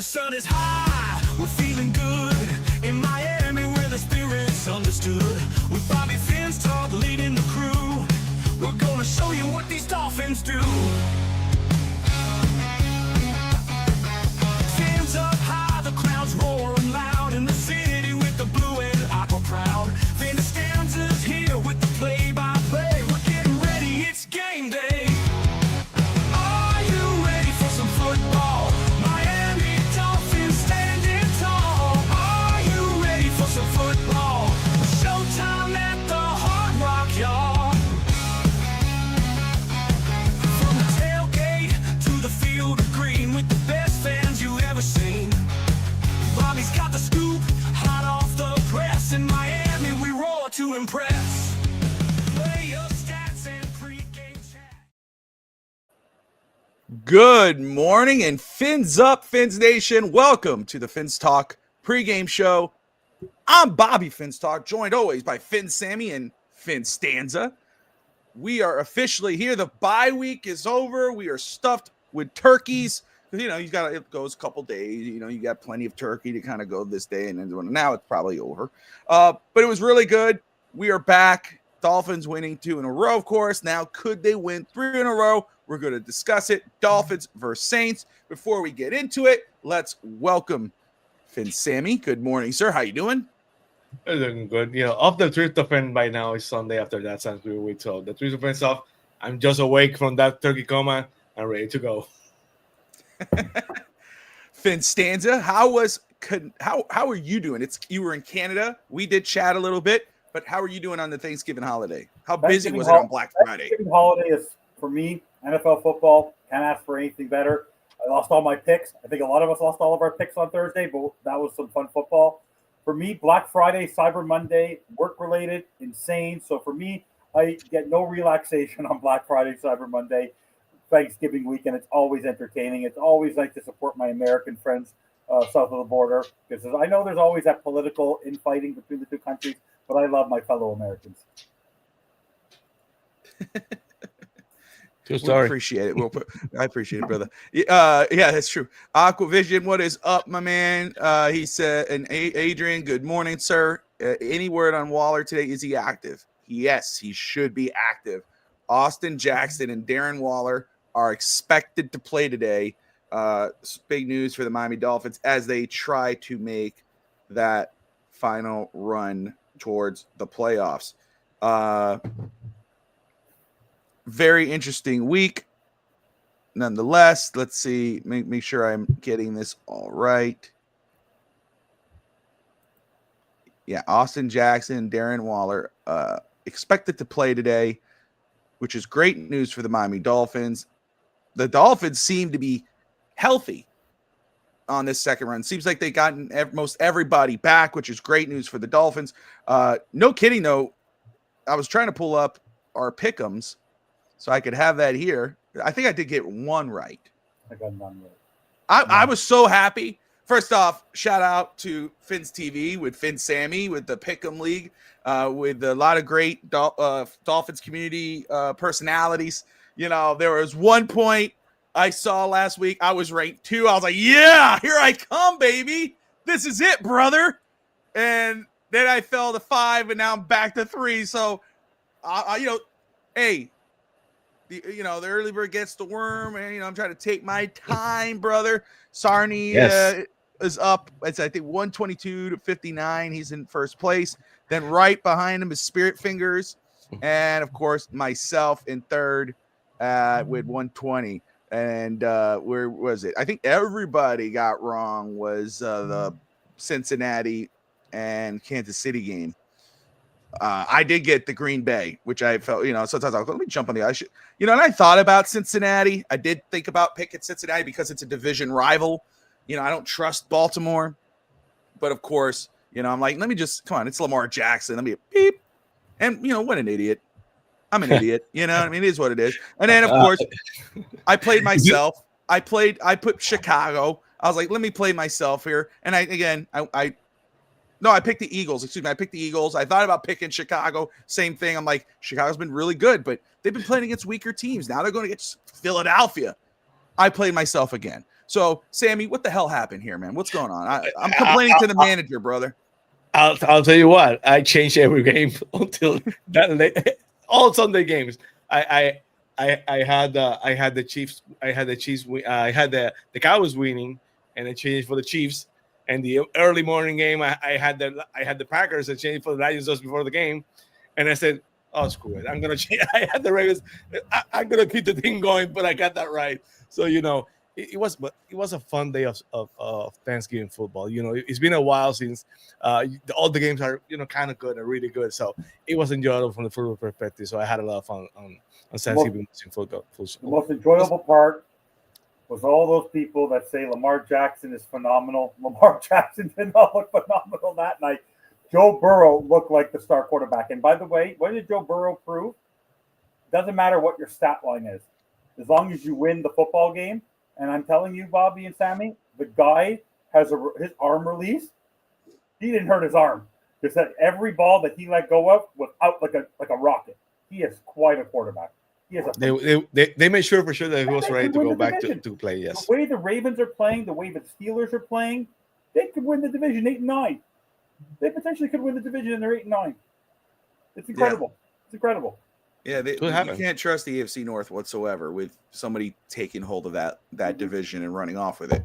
the sun is high, we're feeling good. In Miami where the spirit's understood, with Bobby Phins Up leading the crew, we're gonna show you what these Dolphins do. Phins up high, the crowd's roaring loud, in the city with the blue and aqua proud. Phins Stanza's here with the play-by-play, we're getting ready, it's game day. Are you ready for some football? Miami Dolphins standing tall. Are you ready for some football? Showtime at the Hard Rock, y'all. From the tailgate to the field of green, with the best fans you ever seen. Bobby's got the scoop, hot off the press. In Miami, we roar to impress. Play your stats and pregame chat. Good morning and Fins Up, Fins Nation. Welcome to the Fins Talk pregame show. I'm Bobby Fins Talk, joined always by Sammy and Phins Stanza. We are officially here. The bye week is over. We are stuffed with turkeys. You know, it goes a couple days. You know, you got plenty of turkey to kind of go this day, and then now it's probably over. But it was really good. We are back. Dolphins winning 2 in a row, of course. Now, could they win 3 in a row? We're going to discuss it. Dolphins versus Saints. Before we get into it, let's welcome Sammy. Good morning, sir. How you doing? I'm doing good. You know, off the tryptophan by now is Sunday after that Thanksgiving week. So the tryptophan stuff, I'm just awake from that turkey coma and ready to go. Phins Stanza, how are you doing? You were in Canada. We did chat a little bit, but how are you doing on the Thanksgiving holiday? How busy was it on Black Friday? Thanksgiving holiday is, for me, NFL football. Can't ask for anything better. I lost all my picks. I think a lot of us lost all of our picks on Thursday, but that was some fun football. For me, Black Friday, Cyber Monday, work-related, insane. So for me, I get no relaxation on Black Friday, Cyber Monday, Thanksgiving weekend. It's always entertaining. It's always nice to support my American friends south of the border, because I know there's always that political infighting between the two countries, but I love my fellow Americans. We appreciate it. I appreciate it, brother. Yeah, that's true. Aquavision, what is up, my man? He said, and Adrian, good morning, sir. Any word on Waller today? Is he active? Yes, he should be active. Austin Jackson and Darren Waller are expected to play today. Big news for the Miami Dolphins as they try to make that final run towards the playoffs. Very interesting week. Nonetheless, let's see. Make sure I'm getting this all right. Yeah, Austin Jackson and Darren Waller expected to play today, which is great news for the Miami Dolphins. The Dolphins seem to be healthy on this second run. Seems like they gotten most everybody back, which is great news for the Dolphins. No kidding, though. I was trying to pull up our pick'ems so I could have that here. I think I did get one right. I got none right. I was so happy. First off, shout out to Phins TV with Sammy with the Pick'em League, with a lot of great Dolphins community personalities. You know, there was one point I saw last week. I was ranked 2. I was like, yeah, here I come, baby. This is it, brother. And then I fell to 5, and now I'm back to 3. So, hey, the early bird gets the worm, and I'm trying to take my time, brother. Sarni is up. It's I think 122 to 59. He's in first place. Then right behind him is Spirit Fingers, and of course myself in third with 120. And where was it? I think everybody got wrong was the Cincinnati and Kansas City game. I did get the Green Bay, which I felt, sometimes I was like, let me jump on the ice. And I thought about Cincinnati. I did think about picking Cincinnati because it's a division rival. I don't trust Baltimore. But of course, I'm like, let me just, come on, it's Lamar Jackson. Let me beep. And, what an idiot. I'm an idiot. What I mean? It is what it is. And then, of course, I played myself. I put Chicago. I was like, let me play myself here. And I picked the Eagles. Excuse me. I picked the Eagles. I thought about picking Chicago. Same thing. I'm like, Chicago's been really good, but they've been playing against weaker teams. Now they're going to get Philadelphia. I played myself again. So, Sammy, what the hell happened here, man? What's going on? I'm complaining to the manager, brother. I'll tell you what. I changed every game until that late. All Sunday games. I had the Chiefs. I had the Cowboys winning, and I changed for the Chiefs. And the early morning game, I had the Packers. I changed for the Lions just before the game, and I said, "Oh, screw it! I'm gonna change." I had the Ravens. I'm gonna keep the thing going, but I got that right. So it was a fun day of Thanksgiving football. It's been a while since all the games are kind of good and really good. So it was enjoyable from the football perspective. So I had a lot of fun on Thanksgiving football. The most enjoyable part was all those people that say Lamar Jackson is phenomenal. Lamar Jackson did not look phenomenal that night. Joe Burrow looked like the star quarterback. And by the way, what did Joe Burrow prove? Doesn't matter what your stat line is, as long as you win the football game. And I'm telling you, Bobby and Sammy, the guy has his arm release. He didn't hurt his arm. Just that every ball that he let go of was out like a rocket. He is quite a quarterback. He is they made sure for sure that he was ready to go back to play. Yes. The way the Ravens are playing, the way the Steelers are playing, they could win the division 8-9. They potentially could win the division and they're 8-9. It's incredible. Yeah. It's incredible. Yeah, you can't trust the AFC North whatsoever with somebody taking hold of that division and running off with it.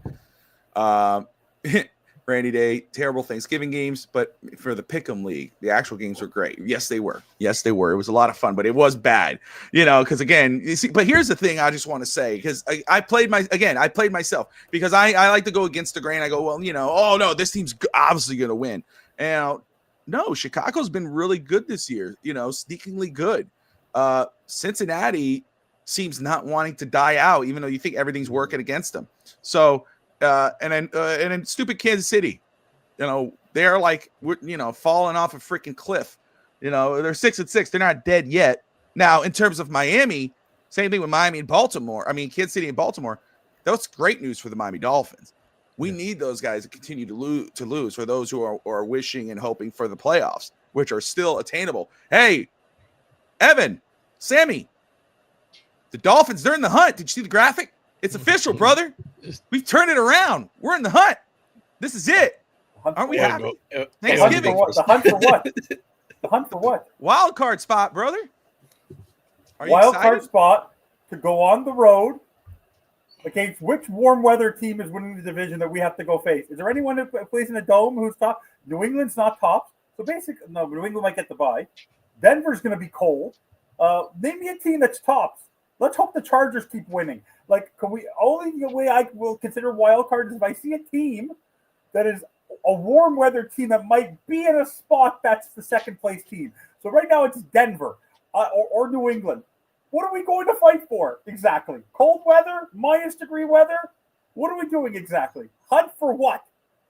Randy Day, terrible Thanksgiving games, but for the Pick'em League, the actual games were great. Yes, they were. It was a lot of fun, but it was bad, because again, you see, but here's the thing I just want to say, because I played myself because I like to go against the grain. I go, well, oh no, this team's obviously going to win. And no, Chicago's been really good this year, sneakingly good. Cincinnati seems not wanting to die out, even though you think everything's working against them. So, and then stupid Kansas City, they're like, falling off a freaking cliff. They're 6-6. They're not dead yet. Now, in terms of Miami, same thing with Miami and Baltimore. I mean, Kansas City and Baltimore. That's great news for the Miami Dolphins. We need those guys to continue to lose for those who are wishing and hoping for the playoffs, which are still attainable. Hey, Evan, Sammy, the Dolphins, they're in the hunt. Did you see the graphic? It's official, brother. We've turned it around. We're in the hunt. This is it. Aren't we happy? Thanksgiving. The hunt for what? The hunt for what? Wild card spot, brother. Are you wild excited? Card spot to go on the road against which warm weather team is winning the division that we have to go face? Is there anyone who plays in a dome who's top? New England's not top. So basically, no, New England might get the bye. Denver's going to be cold. Name me a team that's tops. Let's hope the Chargers keep winning. Only the way I will consider wild cards is if I see a team that is a warm weather team that might be in a spot that's the second place team. So right now it's Denver or New England. What are we going to fight for exactly? Cold weather, -degree weather? What are we doing exactly? Hunt for what?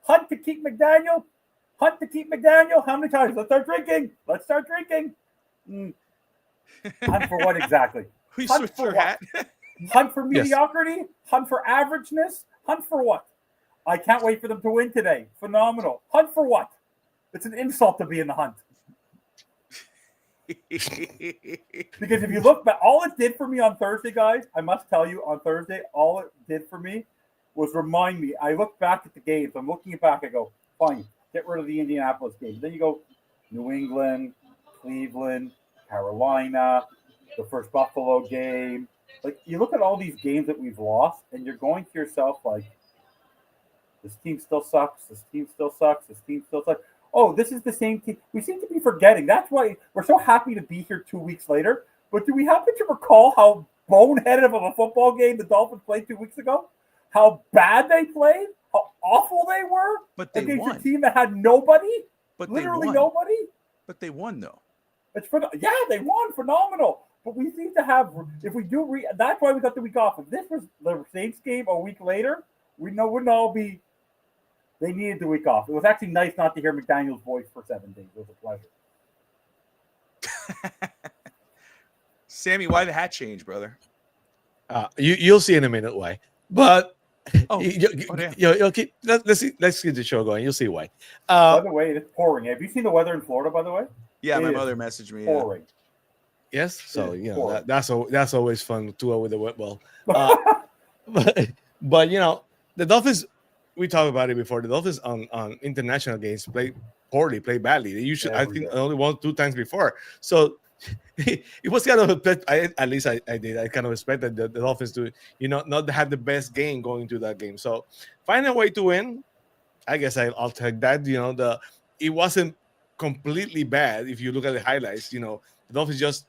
Hunt to keep McDaniel? Hunt to keep McDaniel? How many times? Let's start drinking. Hunt for what exactly? We Hunt switched for your what? hat. Hunt for mediocrity? Hunt for averageness? Hunt for what? I can't wait for them to win today. Phenomenal. Hunt for what? It's an insult to be in the hunt. Because if you look back, all it did for me on Thursday, guys, I must tell you, on Thursday, all it did for me was remind me. I look back at the games. I'm looking back. I go, fine, get rid of the Indianapolis game. Then you go New England, Cleveland, Carolina, the first Buffalo game. You look at all these games that we've lost, and you're going to yourself this team still sucks. This team still sucks. This team still sucks. Oh, this is the same team. We seem to be forgetting. That's why we're so happy to be here 2 weeks later. But do we happen to recall how boneheaded of a football game the Dolphins played 2 weeks ago? How bad they played? How awful they were? But they against won. A team that had nobody? But literally they won. nobody? But they won, though. They won. Phenomenal. But we seem to have, if we do, that's why we got the week off. If this was the Saints game a week later, we know wouldn't all be. They needed the week off. It was actually nice not to hear McDaniel's voice for 7 days. It was a pleasure. Sammy, why the hat change, brother? You'll see in a minute why. But yeah. keep. Let's get the show going. You'll see why. By the way, it's pouring. Have you seen the weather in Florida? By the way, yeah, my mother messaged me. Pouring. Yes, so that's always fun to with the wet ball. but the Dolphins. We talked about it before. The Dolphins on international games play poorly, play badly. They usually, I Every think, day. only won 2 times before. So it was kind of at least I did. I kind of expected the Dolphins to, not have the best game going into that game. So find a way to win. I guess I'll take that. It wasn't completely bad if you look at the highlights. The Dolphins just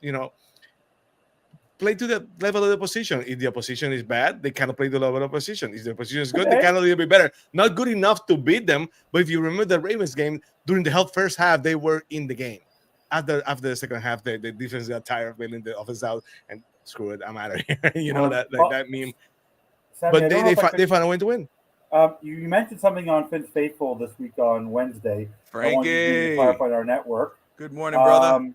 play to the level of the position. If the opposition is bad, they cannot play the level of position. If the position is good, they cannot do a bit better. Not good enough to beat them. But if you remember the Ravens game, during the first half, they were in the game. After the second half, the defense got tired of bailing the offense out and screw it, I'm out of here. That meme. Sammy, But I don't know if I they found a way to win. You mentioned something on Finn's Faithful this week on Wednesday. I want you to Frankie. clarify on our network. Good morning, brother.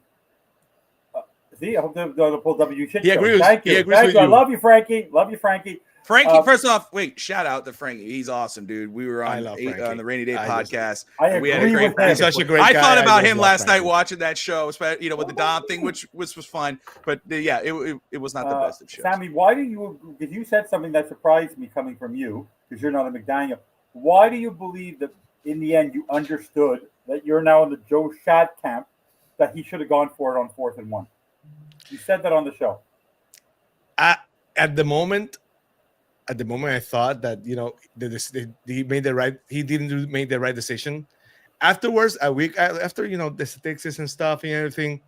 See, I hope they'll pull W shit. He agrees. Thank you. He agrees Thank with you. I you. love you, Frankie. Love you, Frankie. Frankie, first off, wait, shout out to Frankie. He's awesome, dude. We were I on love the Rainy Day podcast. I and we had a agree great with time. him. He's such a great I guy. thought about just him love last night Frankie. watching that show, with the Dom thing, which was fun. But it was not the best of shows. Sammy, why do you? Because you said something that surprised me coming from you, because you're not a McDaniel. Why do you believe that in the end you understood that you're now in the Joe Shad camp, that he should have gone for it on 4th and 1? You said that on the show. At the moment, I thought that he made the right. He didn't make the right decision. Afterwards, a week after, the statistics and stuff and everything,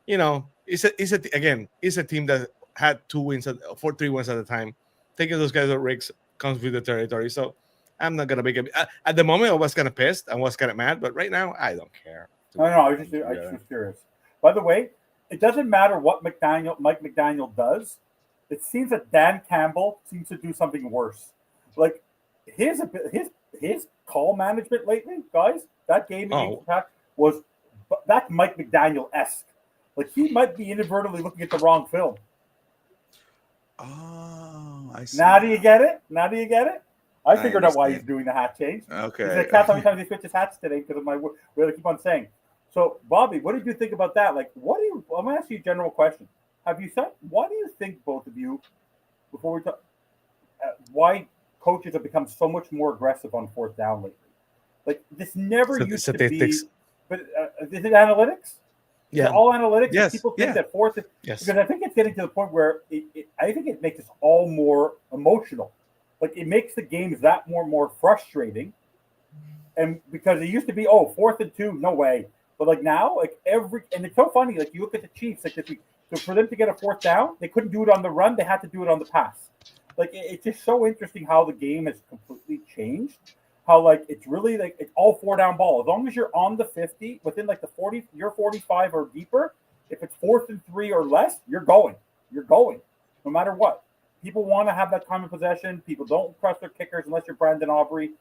it's a team that had 3 wins at a time. Taking those guys at risks comes with the territory. So I'm not gonna make it. At the moment, I was kind of pissed. I was kind of mad, but right now, I don't care. No, I was just curious. By the way, it doesn't matter what Mike McDaniel does. It seems that Dan Campbell seems to do something worse. Like his call management lately, guys. That game against Pack was that Mike McDaniel-esque. Like he might be inadvertently looking at the wrong film. Oh, I see. Now do you get it? I figured out why he's doing the hat change. Okay. He's like, "Cat, how many times he switches hats today because of my what I keep on saying." So, Bobby, what did you think about that? Like, I'm going to ask you a general question. Why do you think, both of you, before we talk, why coaches have become so much more aggressive on 4th down lately? Like, this never used to be. But is it analytics? Yeah. Is it all analytics? Yes. People think that 4th is. Yes. Because I think it's getting to the point where I think it makes us all more emotional. Like, it makes the games that more frustrating. And because it used to be, 4th and 2, no way. But like now, and it's so funny. Like you look at the Chiefs, like this week. So for them to get a 4th down, they couldn't do it on the run. They had to do it on the pass. Like it's just so interesting how the game has completely changed. How like it's really like it's all 4-down ball. As long as you're on the 50, within like the 40, you're 45 or deeper. If it's 4th and 3 or less, you're going. You're going, no matter what. People want to have that time of possession. People don't trust their kickers unless you're Brandon Aubrey.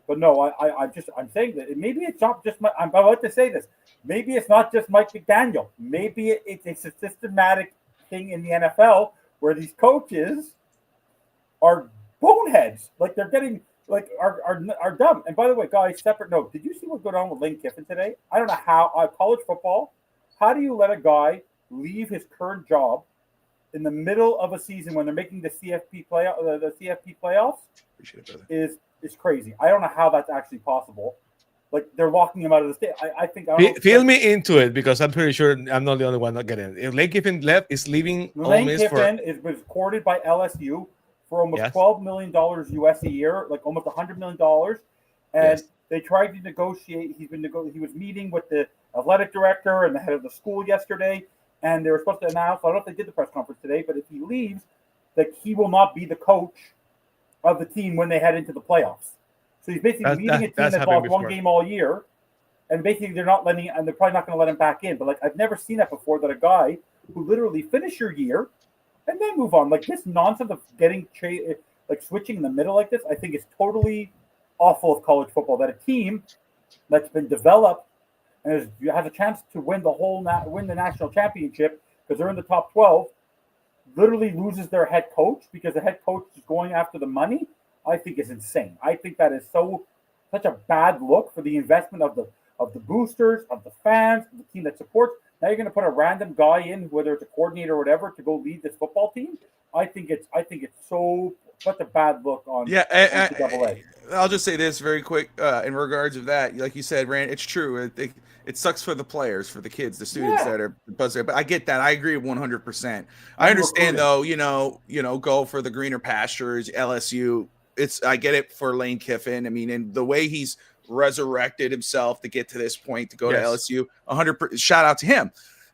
But no, I'm saying that maybe it's not just. I'm about to say this. Maybe it's not just Mike McDaniel. Maybe it's a systematic thing in the NFL where these coaches are boneheads. Like they're getting are dumb. And by the way, guys, separate note. Did you see what going on with Lane Kiffin today? I don't know how. College football. How do you let a guy leave his current job in the middle of a season when they're making the CFP playoffs? Appreciate it, brother. Is crazy. I don't know how that's actually possible. Like they're locking him out of the state. I think. Feel me into it because I'm pretty sure I'm not the only one not getting it. If Lane Kiffin is leaving. Lane Kiffin was courted by LSU for almost $12 million US a year, like almost $100 million, and they tried to negotiate. He was meeting with the athletic director and the head of the school yesterday, and they were supposed to announce. I don't know if they did the press conference today, but if he leaves, that he will not be the coach of the team when they head into the playoffs. So he's basically leading a team that's lost one game all year, and basically they're probably not going to let him back in. But like I've never seen that before, that a guy who literally finish your year and then move on. Like this nonsense of getting switching in the middle like this, I think is totally awful of college football. That a team that's been developed and has a chance to win the national championship because they're in the top 12, literally loses their head coach because the head coach is going after the money, I think is insane. I think that is such a bad look for the investment of the boosters, of the fans, of the team that supports. Now you're going to put a random guy in, whether it's a coordinator or whatever, to go lead this football team. think it's so such a bad look on Yeah, NCAA. I'll just say this very quick in regards of that. Like you said, Rand, it's true. It sucks for the players, for the kids, the students Yeah. that are buzzing. But I get that. I agree 100%. I And understand recruiting. though. Go for the greener pastures. LSU. I get it for Lane Kiffin. I mean, and the way he's resurrected himself to get to this point to go to Yes. LSU. 100%. Shout out to him.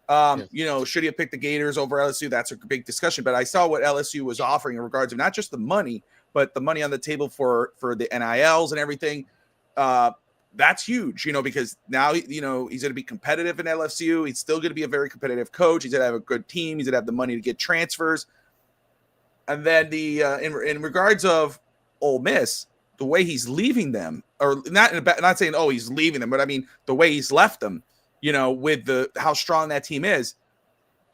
Yes. Should he have picked the Gators over LSU? That's a big discussion. But I saw what LSU was offering in regards of not just the money, but the money on the table for the NILs and everything. That's huge, because now, he's going to be competitive in LSU. He's still going to be a very competitive coach. He's going to have a good team. He's going to have the money to get transfers. And then in regards of Ole Miss, the way he's leaving them, or not saying, oh, he's leaving them, but I mean, the way he's left them, with how strong that team is,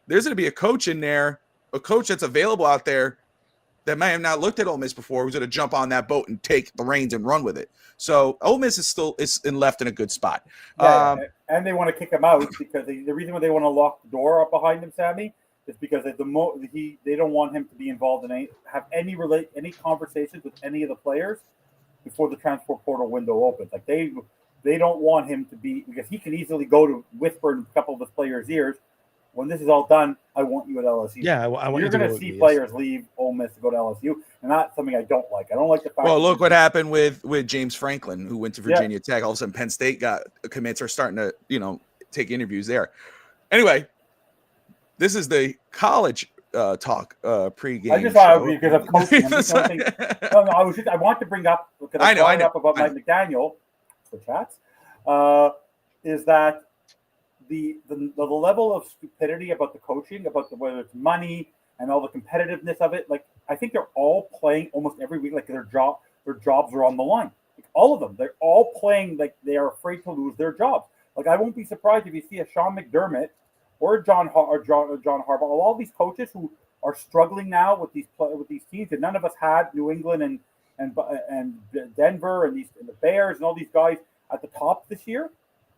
there's going to be a coach in there, a coach that's available out there that may have not looked at Ole Miss before, who's going to jump on that boat and take the reins and run with it. So Ole Miss is left in a good spot. Yeah, and they want to kick him out because the reason why they want to lock the door up behind him, Sammy, is because they don't want him to be involved in any conversations with any of the players before the transfer portal window opens. Like they don't want him to be, because he can easily go to whisper in a couple of his players' ears, when this is all done, I want you at LSU. Yeah, I want You're going to see players leave Ole Miss to go to LSU, and that's something I don't like. I don't like the fact. Well, look what happened with James Franklin, who went to Virginia Tech. All of a sudden, Penn State commits are starting to take interviews there. Anyway, this is the college talk pregame. I just thought because of coaching. I want to bring up because I brought up about Mike McDaniel for chats. Is that the level of stupidity about the coaching, about whether it's money and all the competitiveness of it? Like, I think they're all playing almost every week like their jobs are on the line. Like, all of them, they're all playing like they are afraid to lose their jobs. Like, I won't be surprised if you see a Sean McDermott or John Harbaugh, all these coaches who are struggling now with these teams that none of us had, New England and Denver and the Bears and all these guys at the top this year.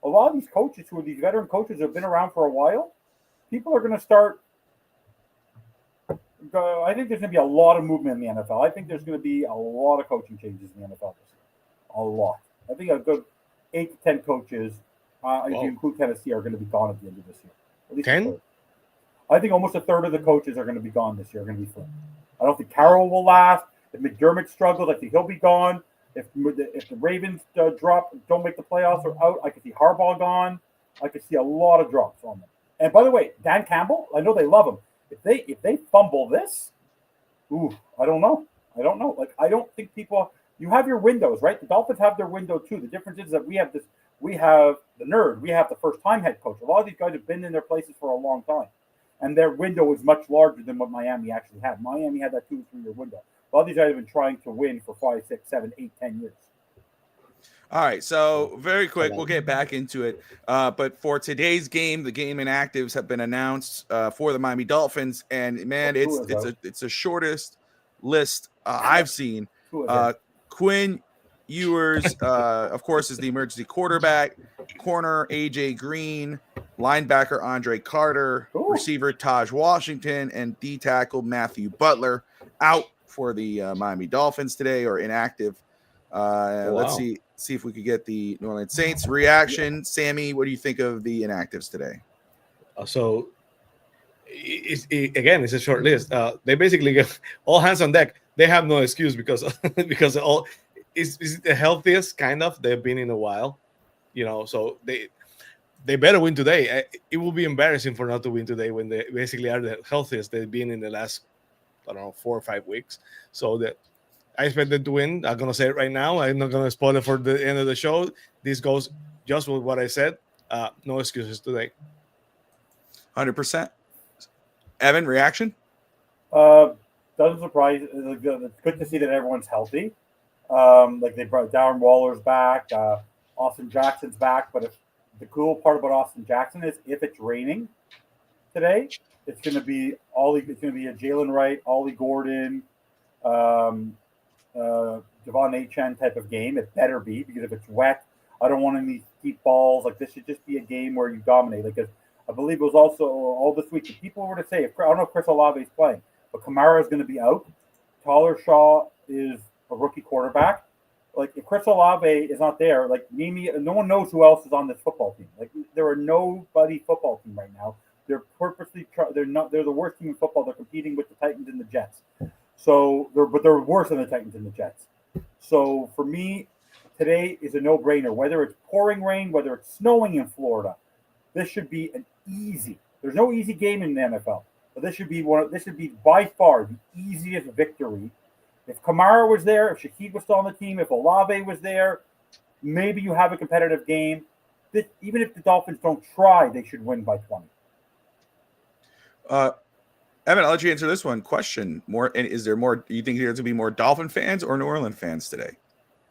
A lot of these coaches who are these veteran coaches who have been around for a while, people are going to start. I think there's going to be a lot of movement in the NFL. I think there's going to be a lot of coaching changes in the NFL this year. A lot. I think a good 8 to 10 coaches, if you include Tennessee, are going to be gone at the end of this year. At least 10? I think almost a third of the coaches are going to be gone this year. Are going to be flipped. I don't think Carroll will last. If McDermott struggles, I think he'll be gone. If the Ravens don't make the playoffs or out, I could see Harbaugh gone. I could see a lot of drops on them. And by the way, Dan Campbell, I know they love him. If they fumble this, I don't know. Like, I don't think people. You have your windows, right? The Dolphins have their window too. The difference is that we have the nerd. We have the first-time head coach. A lot of these guys have been in their places for a long time, and their window is much larger than what Miami actually had. Miami had that 2 to 3 year window. A lot of these guys have been trying to win for 5, 6, 7, 8, 10 years. All right, so very quick, we'll get back into it. But for today's game, the game inactives have been announced for the Miami Dolphins, and man, it's the shortest list I've seen. Quinn Ewers, of course, is the emergency quarterback. Corner AJ Green, linebacker Andre Carter, receiver Taj Washington, and D tackle Matthew Butler out for the Miami Dolphins today, or inactive. Let's see if we could get the New Orleans Saints reaction. Sammy, what do you think of the inactives today? So, it's a short list. They basically get all hands on deck. They have no excuse because is the healthiest kind of they've been in a while, So they better win today. It will be embarrassing for not to win today when they basically are the healthiest they've been in the last 4 or 5 weeks. So that I expect them to win. I'm gonna say it right now. I'm not gonna spoil it for the end of the show. This goes just with what I said. No excuses today. 100%. Evan, reaction? Doesn't surprise. It's good to see that everyone's healthy. Like they brought Darren Waller's back, Austin Jackson's back. But the cool part about Austin Jackson is if it's raining today, it's going to be It's going to be a Jalen Wright, Ollie Gordon, Devon Achane type of game. It better be, because if it's wet, I don't want any deep balls. Like, this should just be a game where you dominate. Like, I believe it was also all this week. If people were to say, I don't know if Chris Olave is playing, but Kamara is going to be out. Tyler Shaw is a rookie quarterback. Like, if Chris Olave is not there, like, no one knows who else is on this football team. Like, there are nobody football team right now. They're purposely they're the worst team in football. They're competing with the Titans and the Jets. So they're worse than the Titans and the Jets. So for me, today is a no-brainer. Whether it's pouring rain, whether it's snowing in Florida, this should be an easy. There's no easy game in the NFL, but this should be by far the easiest victory. If Kamara was there, if Shaquille was still on the team, if Olave was there, maybe you have a competitive game. Even if the Dolphins don't try, they should win by 20. Evan, I'll let you answer this one. Question: is there more? Do you think there's going to be more Dolphin fans or New Orleans fans today?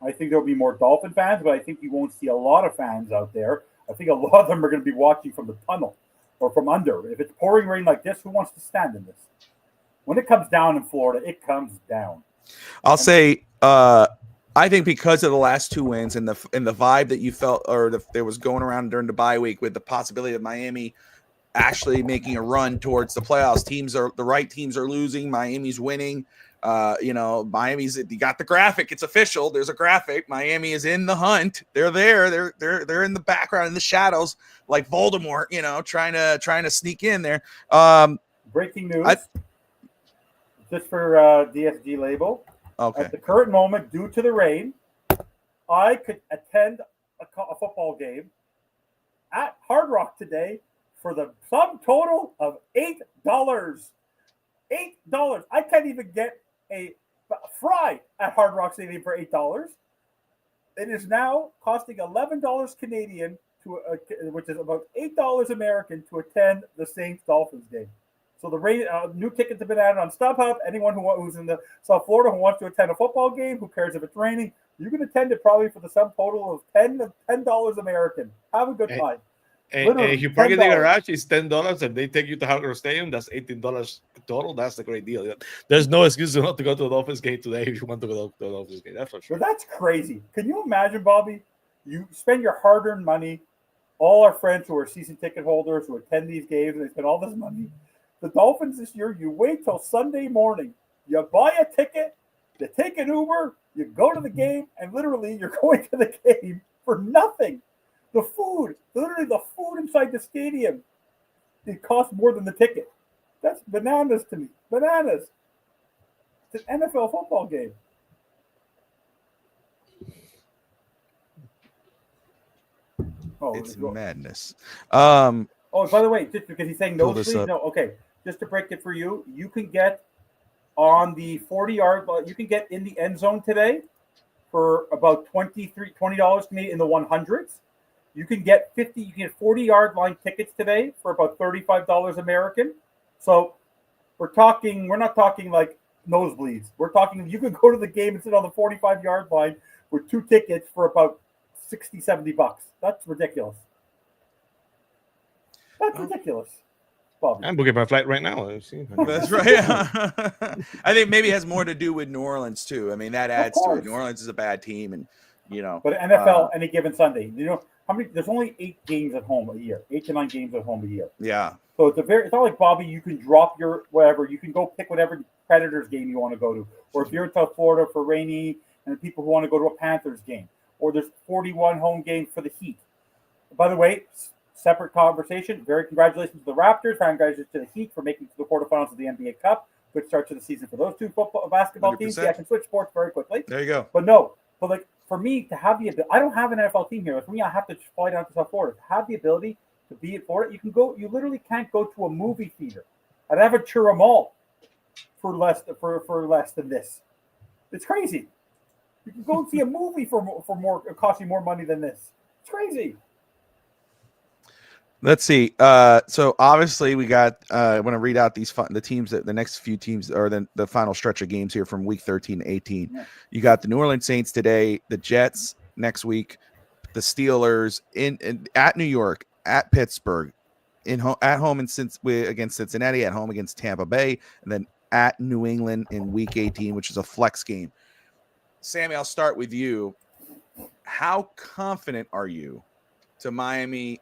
I think there'll be more Dolphin fans, but I think you won't see a lot of fans out there. I think a lot of them are going to be watching from the tunnel or from under. If it's pouring rain like this, who wants to stand in this? When it comes down in Florida, it comes down. I'll say, I think because of the last two wins and the vibe that you felt, or there was going around during the bye week with the possibility of Miami actually making a run towards the playoffs. The right teams are losing. Miami's winning. You got the graphic. It's official. There's a graphic. Miami is in the hunt. They're there. They're in the background, in the shadows, like Voldemort, trying to sneak in there. Breaking news. Just for DSG label. Okay. At the current moment, due to the rain, I could attend a football game at Hard Rock today for the sum total of $8. $8. I can't even get a fry at Hard Rock Stadium for $8. It is now costing $11 Canadian which is about $8 American to attend the Saints Dolphins game. So the new tickets have been added on StubHub. Anyone who's in the South Florida who wants to attend a football game, who cares if it's raining, you can attend it probably for the sum total of $10 American. Have a good time. And if you park in the garage, it's $10. If they take you to Hard Rock Stadium, that's $18 total. That's a great deal. There's no excuse not to go to the Dolphins game today if you want to go to the Dolphins game. That's for sure. But that's crazy. Can you imagine, Bobby? You spend your hard-earned money. All our friends who are season ticket holders who attend these games, and they spend all this money. The Dolphins this year, you wait till Sunday morning. You buy a ticket, you take an Uber, you go to the game, and literally you're going to the game for nothing. The food, literally the food inside the stadium, it costs more than the ticket. That's bananas to me. Bananas. It's an NFL football game. Oh, it's madness. By the way, just because he's saying no, please, no. Okay, just to break it for you, you can get on the 40-yard. You can get in the end zone today for about $20 Canadian in the 100s. You can get 40-yard line tickets today for about $35 American. So we're not talking like nosebleeds. We're talking, you can go to the game and sit on the 45-yard line with 2 tickets for about $60, $70. That's ridiculous. That's ridiculous. Bobby. I'm booking my flight right now. That's right. I think maybe it has more to do with New Orleans too. I mean, that adds to it. New Orleans is a bad team, and But NFL, any given Sunday, how many? There's only 8 games at home a year. 8 to 9 games at home a year. Yeah. So it's not like, Bobby, you can drop your whatever. You can go pick whatever Predators game you want to go to, or if you're in South Florida for rainy, and the people who want to go to a Panthers game, or there's 41 home games for the Heat. By the way, separate conversation. Very congratulations to the Raptors. Congratulations to the Heat for making it to the quarterfinals of the NBA Cup. Good start to the season for those two basketball 100%. Teams. Yeah, I can switch sports very quickly. There you go. But like for me to have I don't have an NFL team here. For me, I have to fly down to South Florida. To have the ability to be at Florida, you literally can't go to a movie theater at Aventura Mall for less than this. It's crazy. You can go and see a movie for more, it costs you more money than this. It's crazy. Let's see. So obviously we got. I want to read out the teams the next few teams, or the final stretch of games here from week 13 to 18. Yeah. You got the New Orleans Saints today, the Jets next week, the Steelers at New York, at Pittsburgh, at home against Cincinnati, at home against Tampa Bay, and then at New England in week 18, which is a flex game. Sammy, I'll start with you. How confident are you to Miami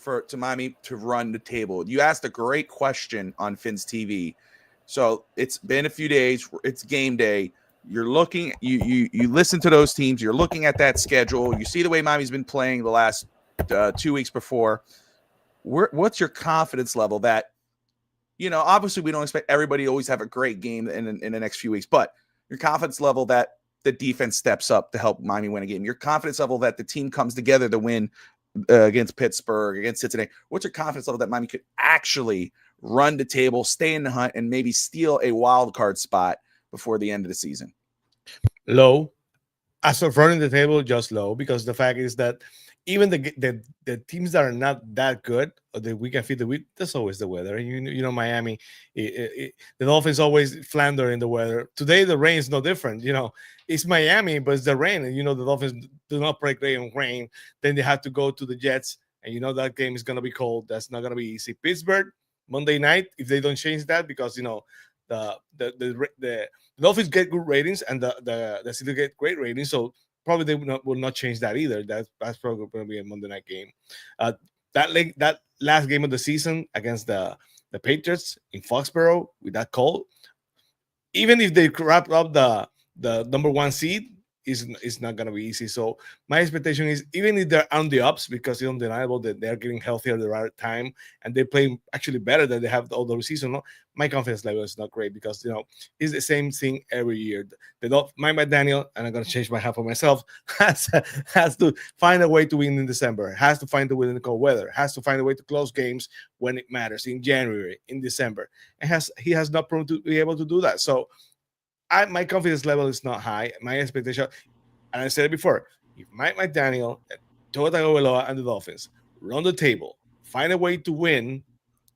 to run the table? You asked a great question on Phins TV. So it's been a few days. It's game day. You're looking, you listen to those teams. You're looking at that schedule. You see the way Miami's been playing the last 2 weeks before. What's your confidence level that, obviously we don't expect everybody to always have a great game in the next few weeks, but your confidence level that the defense steps up to help Miami win a game, your confidence level that the team comes together to win against Pittsburgh, against Cincinnati. What's your confidence level that Miami could actually run the table, stay in the hunt, and maybe steal a wild card spot before the end of the season? Low. As of running the table, just low, because the fact is that even the teams that are not that good, or that we can feed the week, that's always the weather. Miami, the Dolphins always flounder in the weather. Today the rain is no different. It's Miami, but it's the rain, and the Dolphins do not play great in rain. Then they have to go to the Jets, and that game is gonna be cold. That's not gonna be easy. Pittsburgh Monday night, if they don't change that, because the Dolphins get good ratings, and the City get great ratings, so probably they will not change that either. That's probably going to be a Monday night game. That last game of the season against the Patriots in Foxborough with that call, even if they wrap up the number 1 seed, is not going to be easy. So my expectation is, even if they're on the ups, because it's undeniable that they're getting healthier at the right time and they play actually better than they have all the season, my confidence level is not great, because it's the same thing every year. Mike McDaniel, and I'm going to change my hat for myself, has to find a way to win in December, has to find a way in the cold weather, has to find a way to close games when it matters, in January, in December, and he has not proven to be able to do that. So my confidence level is not high. My expectation, and I said it before, if Mike McDaniel, Tua Tagovailoa, and the Dolphins run the table, find a way to win,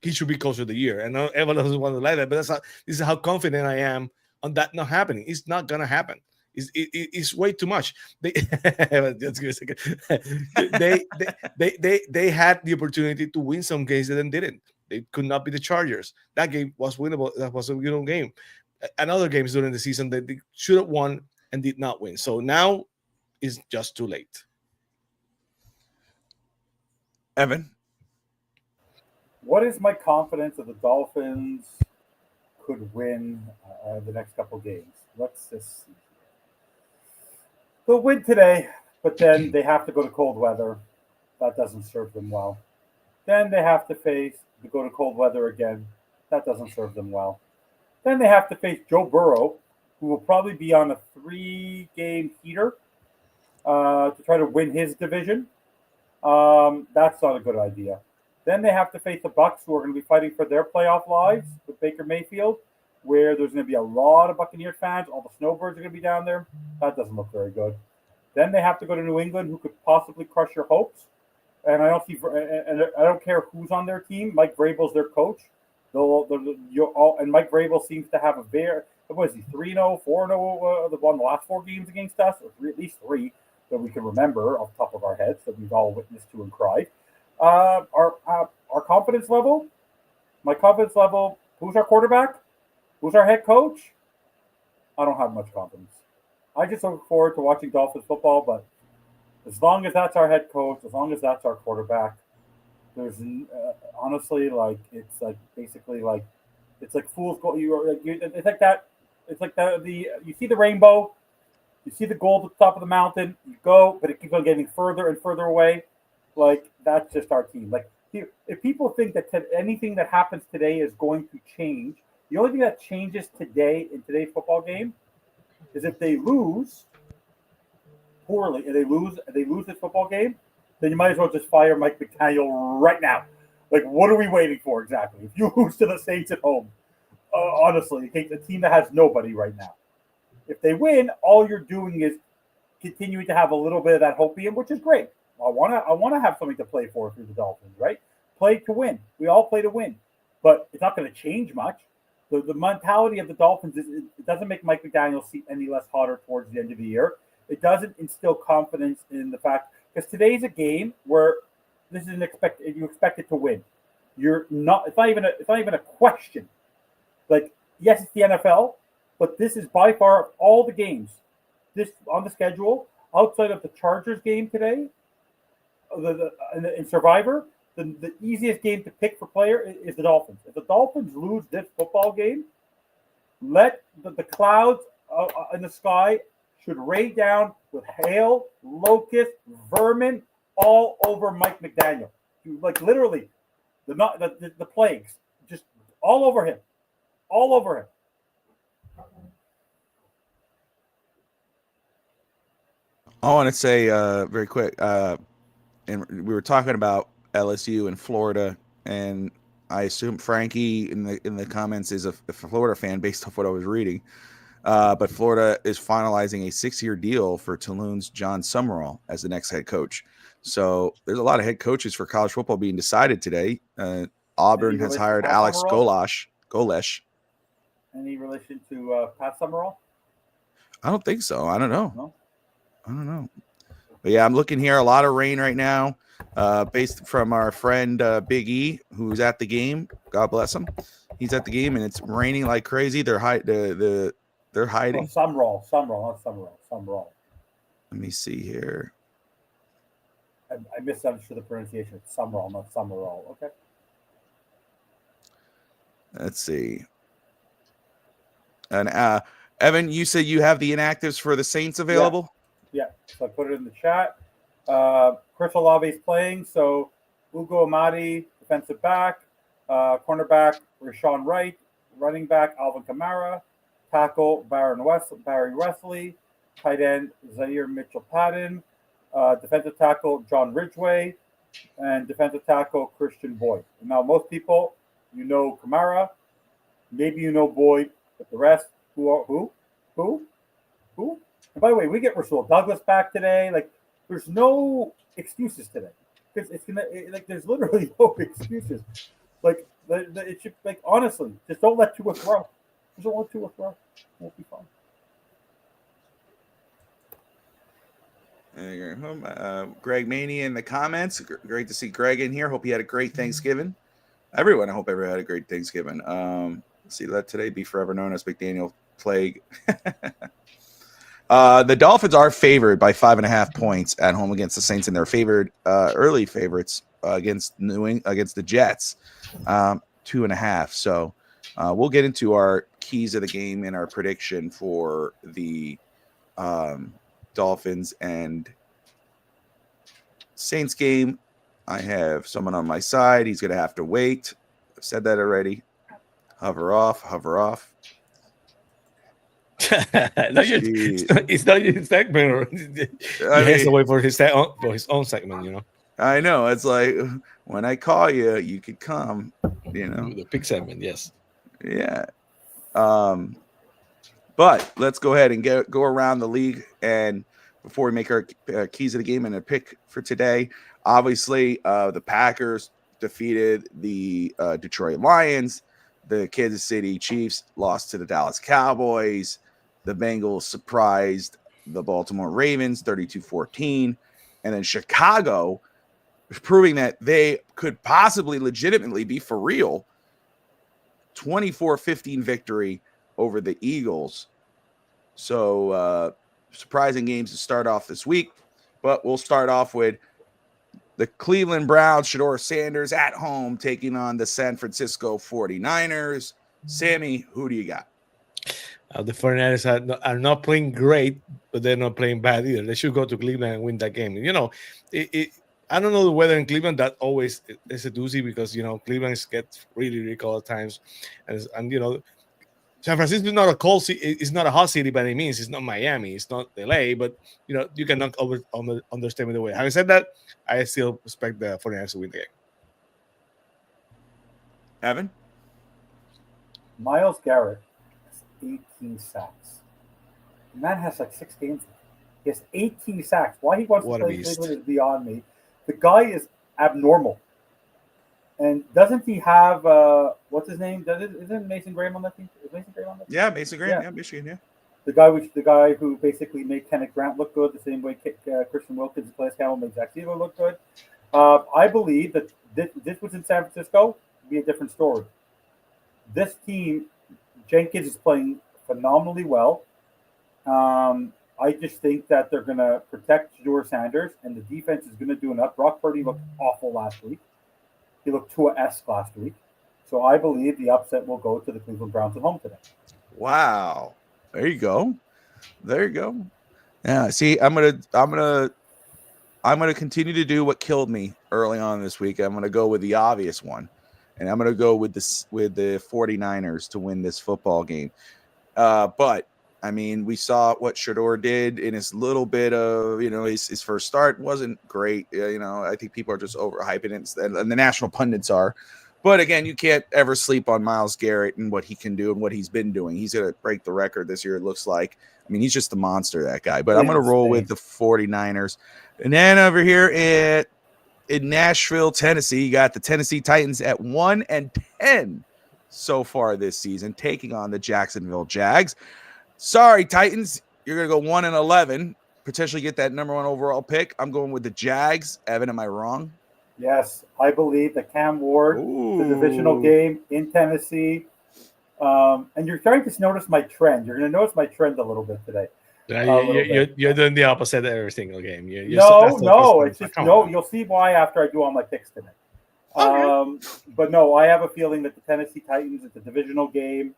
he should be coach of the year. And everyone doesn't want to like that, but this is how confident I am on that not happening. It's not gonna happen. It's way too much. They just give a second. they had the opportunity to win some games and then didn't. They could not be the Chargers. That game was winnable. That was a winnable game. And other games during the season that they should have won and did not win. So now it's just too late. Evan, what is my confidence that the Dolphins could win the next couple games? Let's just see. They'll win today, but then they have to go to cold weather. That doesn't serve them well. Then they have to go to cold weather again. That doesn't serve them well. Then they have to face Joe Burrow, who will probably be on a 3-game heater to try to win his division. That's not a good idea. Then they have to face the Bucs, who are going to be fighting for their playoff lives with Baker Mayfield, where there's going to be a lot of Buccaneers fans. All the snowbirds are going to be down there. That doesn't look very good. Then they have to go to New England, who could possibly crush your hopes. And I don't care who's on their team. Mike Vrabel's their coach. And Mike Vrabel seems to have a very, what is he, 3-0, 4-0, won the last 4 games against us, or at least 3 that we can remember off the top of our heads that we've all witnessed to and cried. Our confidence level, my confidence level, who's our quarterback? Who's our head coach? I don't have much confidence. I just look forward to watching Dolphins football, but as long as that's our head coach, as long as that's our quarterback, there's honestly, it's like fool's gold. It's like that. It's like you see the rainbow, you see the gold at the top of the mountain. You go, but it keeps on getting further and further away. Like, that's just our team. Like, if people think that anything that happens today is going to change, the only thing that changes today in today's football game is if they lose poorly and they lose this football game, then you might as well just fire Mike McDaniel right now. Like, what are we waiting for exactly? If you lose to the Saints at home, honestly, a team that has nobody right now. If they win, all you're doing is continuing to have a little bit of that hopium, which is great. I want to have something to play for through the Dolphins, right? Play to win. We all play to win, but it's not going to change much. The mentality of the Dolphins is it doesn't make Mike McDaniel seem any less hotter towards the end of the year. It doesn't instill confidence in the fact, because today's a game where this is you expect it to win. You're not. It's not even a question. Like, yes, it's the NFL, but this is by far all the games this on the schedule outside of the Chargers game today. In Survivor, the easiest game to pick for player is the Dolphins. If the Dolphins lose this football game, Let the clouds in the sky should rain down with hail, locust, vermin all over Mike McDaniel. Like literally, the plagues just all over him, all over him. I want to say very quick, and we were talking about LSU and Florida, and I assume Frankie in the comments is a Florida fan based off what I was reading. But Florida is finalizing a 6-year deal for Tulsa's John Summerall as the next head coach. So there's a lot of head coaches for college football being decided today. Auburn has hired Alex Golesh. Any relation to Pat Summerall? I don't think so. I don't know. No? I don't know. But yeah, I'm looking here. A lot of rain right now, based from our friend Big E, who's at the game. God bless him. He's at the game, and it's raining like crazy. They're hiding. Summerall, not Summerall. Let me see here. I misunderstood the pronunciation. It's Summerall, not Summerall. Okay. Let's see. And Evan, you said you have the inactives for the Saints available? Yeah. So I put it in the chat. Chris Olave is playing. So Ugo Amadi, defensive back. Cornerback, Rashawn Wright. Running back, Alvin Kamara. Tackle, Barry Wesley. Tight end, Zaire Mitchell-Patton. Defensive tackle, John Ridgway. And defensive tackle, Christian Boyd. Now, most people, you know Kamara. Maybe you know Boyd. But the rest, who? And by the way, we get Rasul Douglas back today. Like, there's no excuses today because there's literally no excuses. Like, it should, like, honestly, just don't let Tua throw. Just don't let Tua throw. Won't be fun. Greg Maney in the comments. Great to see Greg in here. Hope he had a great Thanksgiving. Everyone, I hope everyone had a great Thanksgiving. Let's see, let today be forever known as McDaniel Plague. The Dolphins are favored by 5.5 points at home against the Saints, and they're favored early favorites against the Jets, 2.5. So we'll get into our keys of the game and our prediction for the Dolphins and Saints game. I have someone on my side. He's going to have to wait. I've said that already. Hover off. It's not your segment. He has to wait for his own segment, you know. I know. It's like when I call you, you could come, you know. The big segment, yes. Yeah. But let's go ahead and go around the league. And before we make our keys of the game and a pick for today, obviously the Packers defeated the Detroit Lions. The Kansas City Chiefs lost to the Dallas Cowboys. The Bengals surprised the Baltimore Ravens 32-14. And then Chicago, proving that they could possibly legitimately be for real, 24-15 victory over the Eagles. So surprising games to start off this week. But we'll start off with the Cleveland Browns, Shedeur Sanders at home taking on the San Francisco 49ers. Sammy, who do you got? The 49ers are not playing great, but they're not playing bad either. They should go to Cleveland and win that game. You know, I don't know the weather in Cleveland. That always is a doozy because, you know, Cleveland gets really, really cold at times. And you know, San Francisco is not a cold city. It's not a hot city by any means. It's not Miami. It's not LA. But, you know, you cannot understand me the way. Having said that, I still expect the 49ers to win the game. Evan? Myles Garrett has 18 sacks. The man has like 6 games. He has 18 sacks. Why he wants to play Cleveland is beyond me. The guy is abnormal. And doesn't he have what's his name? Isn't Mason Graham on that team? Is Mason Graham on that team? Yeah, Mason Graham. Yeah, Michigan. Yeah. The guy who basically made Kenneth Grant look good, the same way Christian Wilkins and Calais Campbell made Zach Sealer look good. I believe that this was in San Francisco. It'd be a different story. This team, Jenkins is playing phenomenally well. I just think that they're going to protect Shedeur Sanders, and the defense is going to do enough. Brock Purdy looked awful last week. He looked Tua-esque last week. So I believe the upset will go to the Cleveland Browns at home today. Wow. There you go. There you go. Yeah. See, I'm gonna continue to do what killed me early on this week. I'm gonna go with the obvious one, and I'm gonna go with the 49ers to win this football game. But I mean, we saw what Shador did in his little bit of, his first start wasn't great. I think people are just overhyping it, and the national pundits are. But again, you can't ever sleep on Myles Garrett and what he can do and what he's been doing. He's going to break the record this year, it looks like. I mean, he's just a monster, that guy. But I'm going to roll with the 49ers. And then over here in Nashville, Tennessee, you got the Tennessee Titans at 1-10 so far this season, taking on the Jacksonville Jags. Sorry, Titans, you're going to go 1-11, potentially get that number 1 overall pick. I'm going with the Jags. Evan, am I wrong? Yes, I believe that Cam Ward, the divisional game in Tennessee. And you're starting to notice my trend. You're going to notice my trend a little bit today. You're doing the opposite every single game. It's just you'll see why after I do all my picks today. Okay. But no, I have a feeling that the Tennessee Titans, it's a divisional game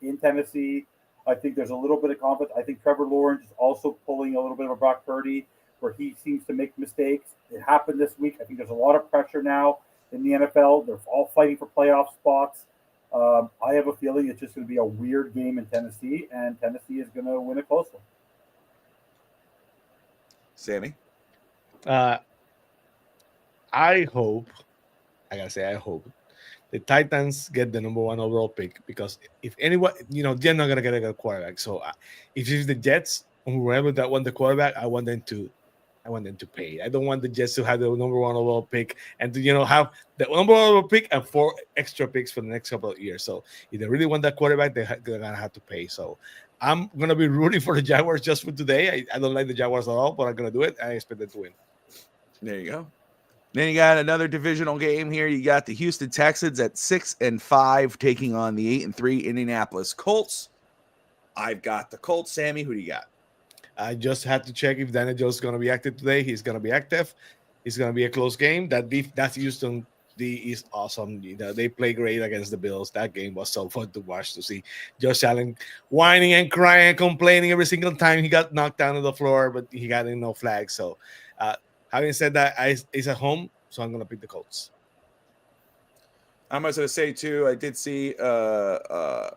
in Tennessee. I think there's a little bit of confidence. I think Trevor Lawrence is also pulling a little bit of a Brock Purdy, where he seems to make mistakes. It happened this week. I think there's a lot of pressure now in the NFL. They're all fighting for playoff spots. I have a feeling it's just going to be a weird game in Tennessee, and Tennessee is going to win a close one. Sammy? I hope the Titans get the number 1 overall pick, because if anyone, they're not going to get a good quarterback. So if it's the Jets or whoever that won the quarterback, I want them to pay. I don't want the Jets to have the number 1 overall pick and to, have the number 1 overall pick and 4 extra picks for the next couple of years. So if they really want that quarterback, they're going to have to pay. So I'm going to be rooting for the Jaguars just for today. I don't like the Jaguars at all, but I'm going to do it. I expect them to win. There you go. Then you got another divisional game here. You got the Houston Texans at 6-5 taking on the 8-3 Indianapolis Colts. I've got the Colts. Sammy, who do you got? I just had to check if Daniel Jones is going to be active today. He's going to be active. It's going to be a close game. That's Houston. Is awesome. They play great against the Bills. That game was so fun to watch, to see Josh Allen whining and crying and complaining every single time he got knocked down to the floor, but he got no flag. So, having said that, he's at home, so I'm going to pick the Colts. I'm going to say, too, I did see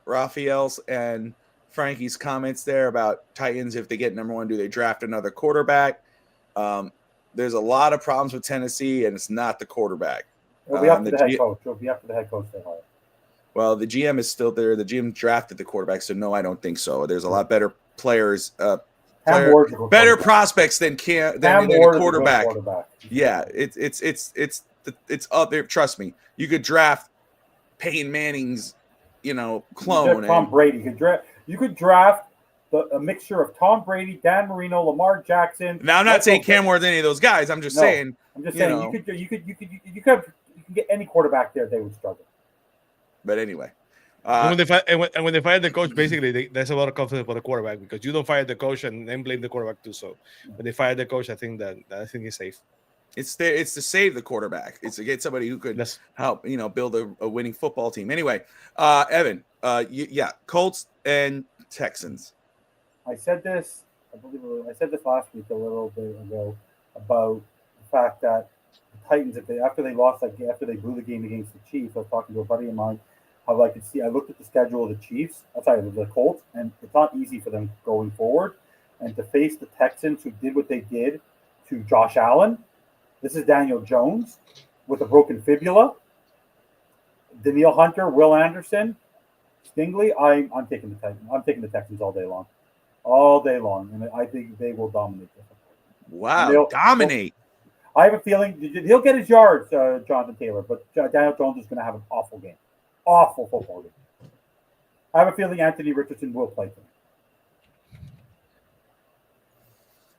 Raphael's and Frankie's comments there about Titans. If they get number 1, do they draft another quarterback? There's a lot of problems with Tennessee, and it's not the quarterback. It'll be up to the head coach. It'll be up to the head coach to hire. Well, the GM is still there. The GM drafted the quarterback, so no, I don't think so. There's a lot better players, better prospects than the quarterback. Yeah, it's up there. Trust me, you could draft Peyton Manning's, clone. Tom Brady. You could draft a mixture of Tom Brady, Dan Marino, Lamar Jackson. Now, I'm not saying Cam Ward's any of those guys. I'm just saying. I'm just saying you could get any quarterback there, they would struggle. But anyway, when they fired the coach, basically there's a lot of confidence for the quarterback, because you don't fire the coach and then blame the quarterback too. So when they fired the coach, I think he's safe. It's to save the quarterback. It's to get somebody who could help, build a winning football team. Anyway, Evan, Colts and Texans. I said this last week a little bit ago about the fact that the Titans, after they blew the game against the Chiefs, I was talking to a buddy of mine, how I looked at the schedule of the Colts, and it's not easy for them going forward. And to face the Texans, who did what they did to Josh Allen, this is Daniel Jones with a broken fibula, Danielle Hunter, Will Anderson, Stingley. I'm taking the Titans. I'm taking the Texans all day long, and I think they will dominate. Wow, dominate! I have a feeling he'll get his yards, Jonathan Taylor, but Daniel Jones is going to have an awful game, awful football game. I have a feeling Anthony Richardson will play for him.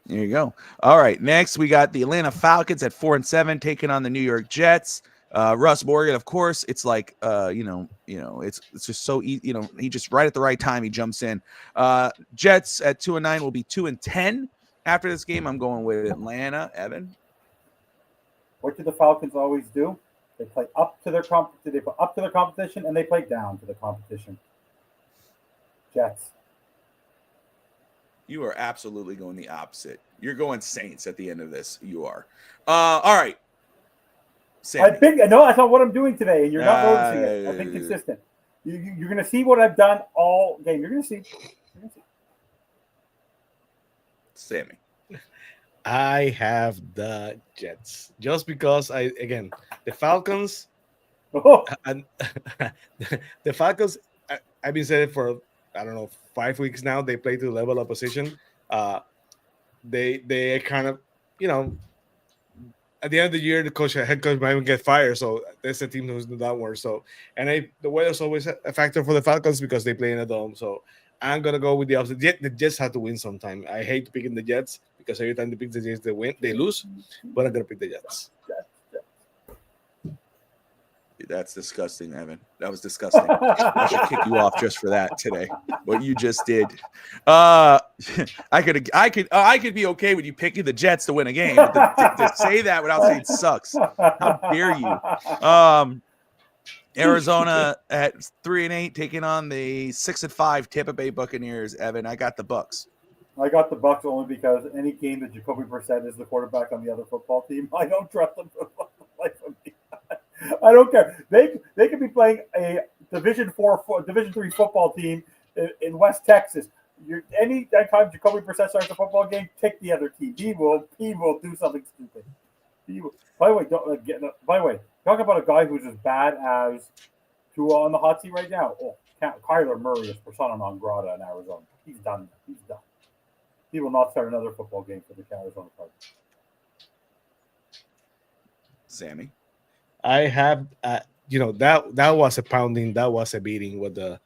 There you go. All right, next we got the Atlanta Falcons at 4-7 taking on the New York Jets. Russ Morgan, of course, it's like it's just so easy. He just right at the right time he jumps in. Jets at 2-9 will be 2-10 after this game. I'm going with Atlanta. Evan, what do the Falcons always do? They play up to their competition, and they play down to the competition. Jets. You are absolutely going the opposite. You're going Saints at the end of this. You are. All right. I think no, that's not what I'm doing today, and you're not noticing it. I've been consistent. You're going to see what I've done all game. You're going to see. Sammy. I have the Jets just because the Falcons and the Falcons. I've been saying it for I don't know 5 weeks now. They play to the level of position. They kind of at the end of the year the head coach might even get fired. So that's a team who's downward. So the weather's always a factor for the Falcons because they play in a dome. So I'm gonna go with the opposite. The Jets have to win sometime. I hate picking the Jets because every time they pick the Jets, they lose. But I'm gonna pick the Jets. That's disgusting, Evan. That was disgusting. I should kick you off just for that today. What you just did. I could be okay with you picking the Jets to win a game, but to say that without saying it sucks. How dare you? Arizona at 3-8 taking on the 6-5 Tampa Bay Buccaneers. Evan, I got the Bucks. I got the Bucks only because any game that Jacoby Brissett is the quarterback on the other football team, I don't trust them for the life of me. I don't care. They could be playing a Division 3 football team in West Texas. Any time Jacoby Brissett starts a football game, take the other team. He will do something stupid. By the way, talk about a guy who's as bad as Tua on the hot seat right now. Oh, Kyler Murray is persona non grata in Arizona. He's done. He will not start another football game for the Arizona Cardinals. Sammy. I have, that was a pounding, that was a beating what the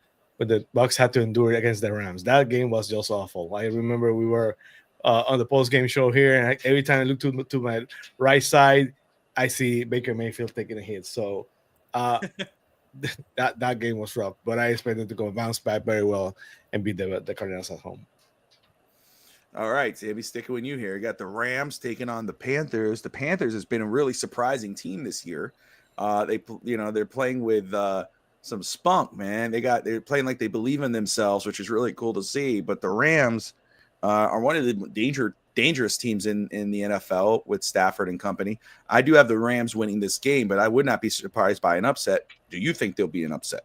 Bucks had to endure against the Rams. That game was just awful. I remember we were on the post-game show here, and every time I look to my right side, I see Baker Mayfield taking a hit. So that game was rough, but I expected to go bounce back very well and beat the Cardinals at home. All right, Sammy, sticking with you here. You got the Rams taking on the Panthers. The Panthers has been a really surprising team this year. They're playing with some spunk, man. They're playing like they believe in themselves, which is really cool to see. But the Rams are one of the dangerous teams in the NFL with Stafford and company. I do have the Rams winning this game, but I would not be surprised by an upset. Do you think there'll be an upset?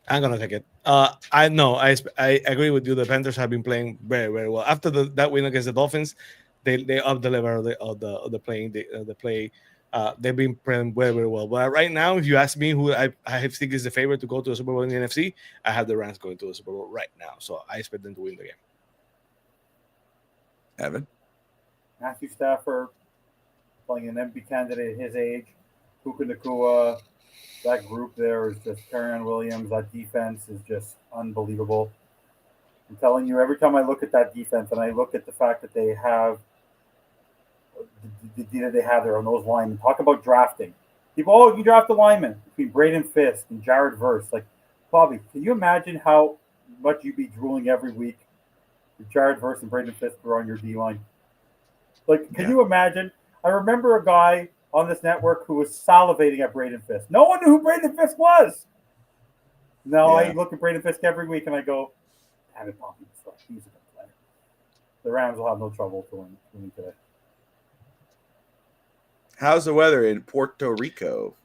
I'm gonna take it. I know. I agree with you. The Panthers have been playing very, very well after that win against the Dolphins. They up the level of the playing. The play. They've been playing very, very well. But right now, if you ask me who I think is the favorite to go to the Super Bowl in the NFC, I have the Rams going to the Super Bowl right now. So I expect them to win the game. Evan? Matthew Stafford playing an MVP candidate at his age. Puka Nacua. That group there is just Kyren Williams. That defense is just unbelievable. I'm telling you, every time I look at that defense and I look at the fact that they have there on those linemen. Talk about drafting. People, you draft a lineman between Braden Fisk and Jared Verse. Like, Bobby, can you imagine how much you'd be drooling every week if Jared Verse and Braden Fisk were on your D-line? Like, can you imagine? I remember a guy on this network who was salivating at Braden Fisk. No one knew who Braden Fisk was. Now I look at Braden Fisk every week and I go, damn it, Bobby, he's a good player. The Rams will have no trouble winning today. How's the weather in Puerto Rico?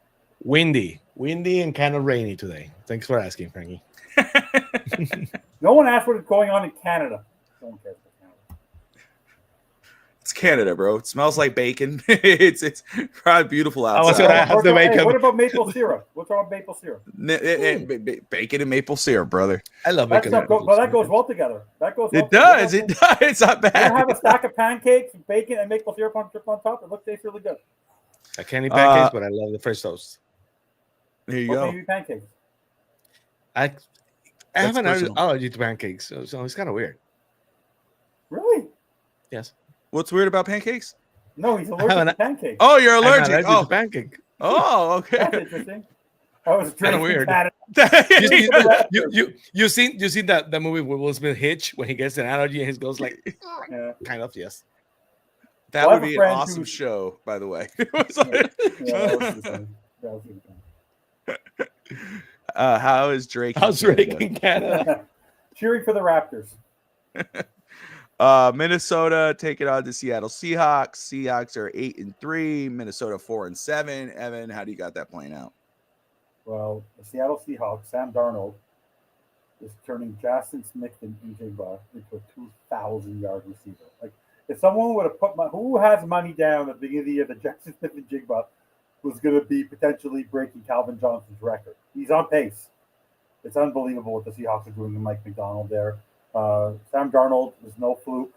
Windy and kind of rainy today. Thanks for asking, Frankie. No one asked what is going on in Canada. No one cares about Canada. It's Canada, bro. It smells like bacon. it's probably beautiful outside. I was gonna have the bacon. Hey, what about maple syrup? What's wrong with maple syrup? Bacon and maple syrup, brother. I love bacon. That goes well together. It does. It's not bad. You have a stack of pancakes, bacon, and maple syrup on top. It tastes really good. I can't eat pancakes, but I love the French toast. There you go. Maybe pancakes. I have an allergy to pancakes, so it's kind of weird. Really? Yes. What's weird about pancakes? No, he's allergic to pancakes. Oh, you're allergic. To pancake. Oh, okay. That's interesting. That was kind of weird. you seen that movie with Will Smith, Hitch, when he gets an allergy and he goes like, kind of, yes. That would be an awesome show, by the way. How is Drake? in How's Canada? Drake in Canada? Cheering for the Raptors. Minnesota take it on to Seattle Seahawks. Seahawks are 8-3. Minnesota 4-7. Evan, how do you got that playing out? Well, the Seattle Seahawks, Sam Darnold, is turning Jackson Smith and EJ Buck into a 2,000-yard receiver. Like, if someone would have put who has money down at the beginning of the year that Jackson Smith and Jigba was going to be potentially breaking Calvin Johnson's record? He's on pace. It's unbelievable what the Seahawks are doing to Mike McDonald there. Sam Darnold is no fluke.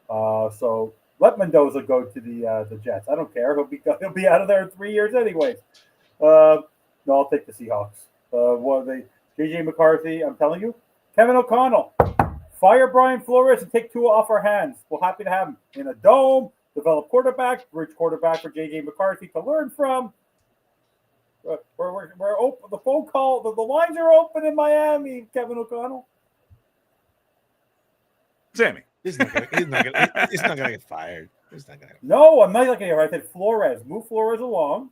So let Mendoza go to the Jets. I don't care. He'll be out of there in 3 years anyways. No, I'll take the Seahawks. JJ McCarthy, I'm telling you. Kevin O'Connell, fire Brian Flores and take Tua off our hands. We're happy to have him in a dome, develop quarterback, rich quarterback for JJ McCarthy to learn from. We're open. The phone call, the lines are open in Miami, Kevin O'Connell. Sammy. He's not gonna get fired. He's not gonna. No, I'm not looking at it. I said Flores. Move Flores along.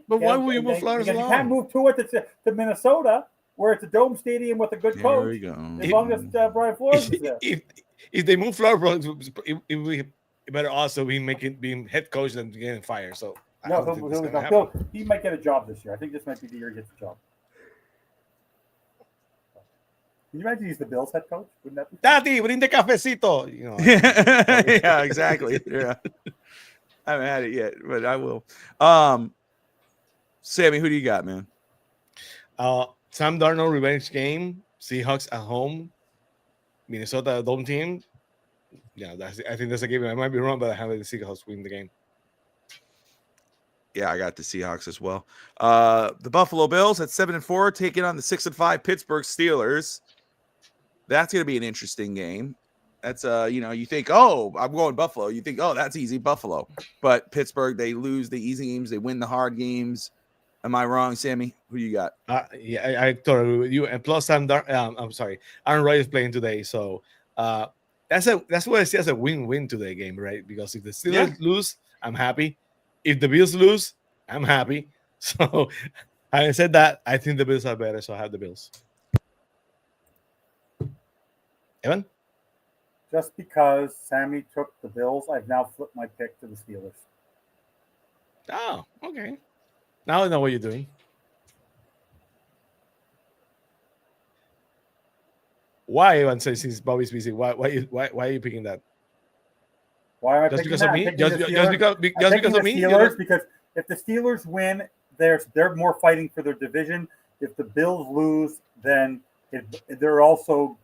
But why would you move Flores along? You can't move Tua to Minnesota, where it's a dome stadium with a good coach. There we go. As long as Brian Flores is there. If they move Flores, it would be better also being head coach than getting fired. So no, he might get a job this year. I think this might be the year he gets a job. Can you imagine he's the Bills head coach? Wouldn't that be? Daddy, brinde cafecito. You know. Yeah, exactly. Yeah. I haven't had it yet, but I will. Sammy, who do you got, man? Sam Darnold revenge game. Seahawks at home. Minnesota dome team. Yeah, I think that's a game. I might be wrong, but I have the Seahawks win the game. Yeah, I got the Seahawks as well. The Buffalo Bills at 7-4 taking on the 6-5 Pittsburgh Steelers. That's going to be an interesting game. That's you think, oh, I'm going Buffalo. You think, oh, that's easy, Buffalo. But Pittsburgh, they lose the easy games, they win the hard games. Am I wrong, Sammy? Who you got? Yeah, I totally agree with you. And plus, I'm sorry, Aaron Rodgers is playing today, so that's what I see as a win-win today game, right? Because if the Steelers lose, I'm happy. If the Bills lose, I'm happy. So, having said that, I think the Bills are better, so I have the Bills. Evan? Just because Sammy took the Bills, I've now flipped my pick to the Steelers. Oh, okay. Now I know what you're doing. Why, Evan says since Bobby's busy, why are you picking that? Why am I just picking because that? of me? Just because of me? Steelers, because if the Steelers win, they're more fighting for their division. If the Bills lose, then they're also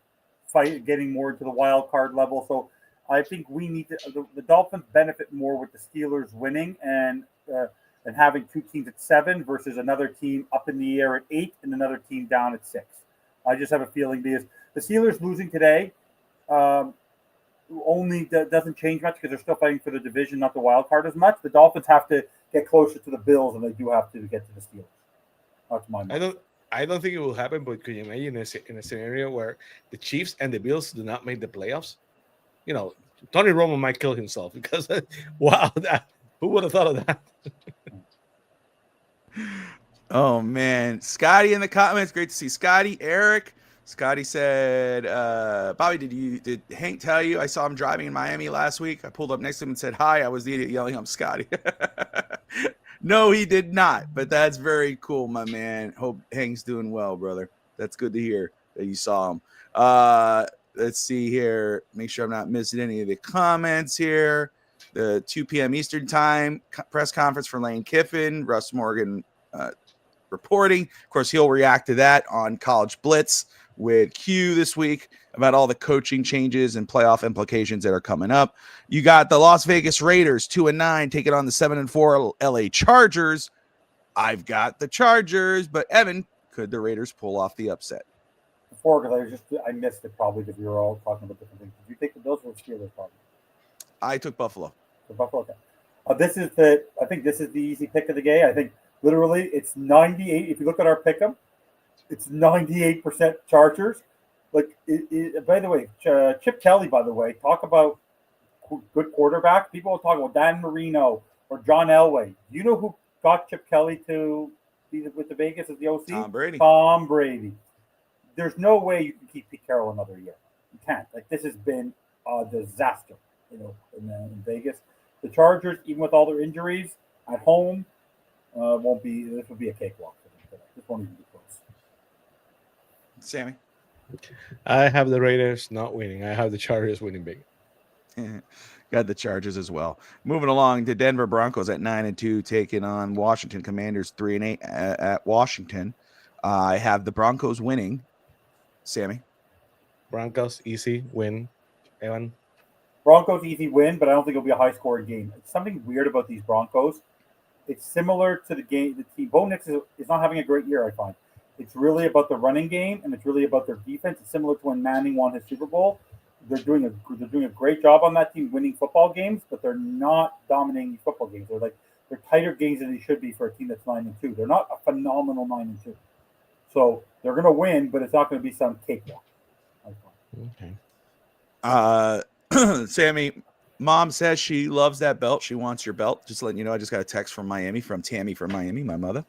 getting more into the wild card level. So I think we need to. The Dolphins benefit more with the Steelers winning and having two teams at 7 versus another team up in the air at 8 and another team down at 6. I just have a feeling because the Steelers losing today only doesn't change much because they're still fighting for the division, not the wild card as much. The Dolphins have to get closer to the Bills, and they do have to get to the Steelers. That's my mind. I don't think it will happen, but could you imagine in a scenario where the Chiefs and the Bills do not make the playoffs? You know, Tony Romo might kill himself because, wow, who would have thought of that? Oh, man. Scotty in the comments. Great to see Scotty. Eric. Scotty said, Bobby, did Hank tell you I saw him driving in Miami last week? I pulled up next to him and said, hi. I was the idiot yelling, I'm Scotty. No, he did not, but that's very cool, my man. Hope Hank's doing well, brother. That's good to hear that you saw him. Let's see here. Make sure I'm not missing any of the comments here. The 2 p.m. Eastern time press conference for Lane Kiffin, Russ Morgan reporting. Of course, he'll react to that on College Blitz with Q this week about all the coaching changes and playoff implications that are coming up. You got the Las Vegas Raiders 2-9 taking on the 7-4 LA Chargers. I've got the Chargers, but Evan, could the Raiders pull off the upset? Before, because I missed it probably because we were all talking about different things. Did you take the Bills or the Steelers? Probably. I took Buffalo. The Buffalo. Okay. I think this is the easy pick of the game. I think literally it's 98. If you look at our pick'em, it's 98% Chargers. Like, by the way, Chip Kelly, by the way, talk about good quarterback. People will talk about Dan Marino or John Elway. You know who got Chip Kelly to with the Vegas as the OC? Tom Brady. Tom Brady. There's no way you can keep Pete Carroll another year. You can't. Like, this has been a disaster, in Vegas. The Chargers, even with all their injuries at home, won't be. This will be a cakewalk for them today. This won't even be close. Sammy. I have the Raiders not winning. I have the Chargers winning big. Got the Chargers as well. Moving along, the Denver Broncos at 9-2 taking on Washington Commanders 3-8 at Washington. I have the Broncos winning. Sammy. Broncos easy win. Evan. Broncos easy win, but I don't think it'll be a high-scoring game. It's something weird about these Broncos. It's similar to the game. The team Bo Nix is not having a great year, I find. It's really about the running game, and it's really about their defense. It's similar to when Manning won his Super Bowl. They're doing a great job on that team winning football games, but they're not dominating football games. They're tighter games than they should be for a team that's 9-2. They're not a phenomenal 9-2. So they're going to win, but it's not going to be some cakewalk. Okay. Sammy, Mom says she loves that belt. She wants your belt. Just letting you know, I just got a text from Miami, from Tammy from Miami, my mother.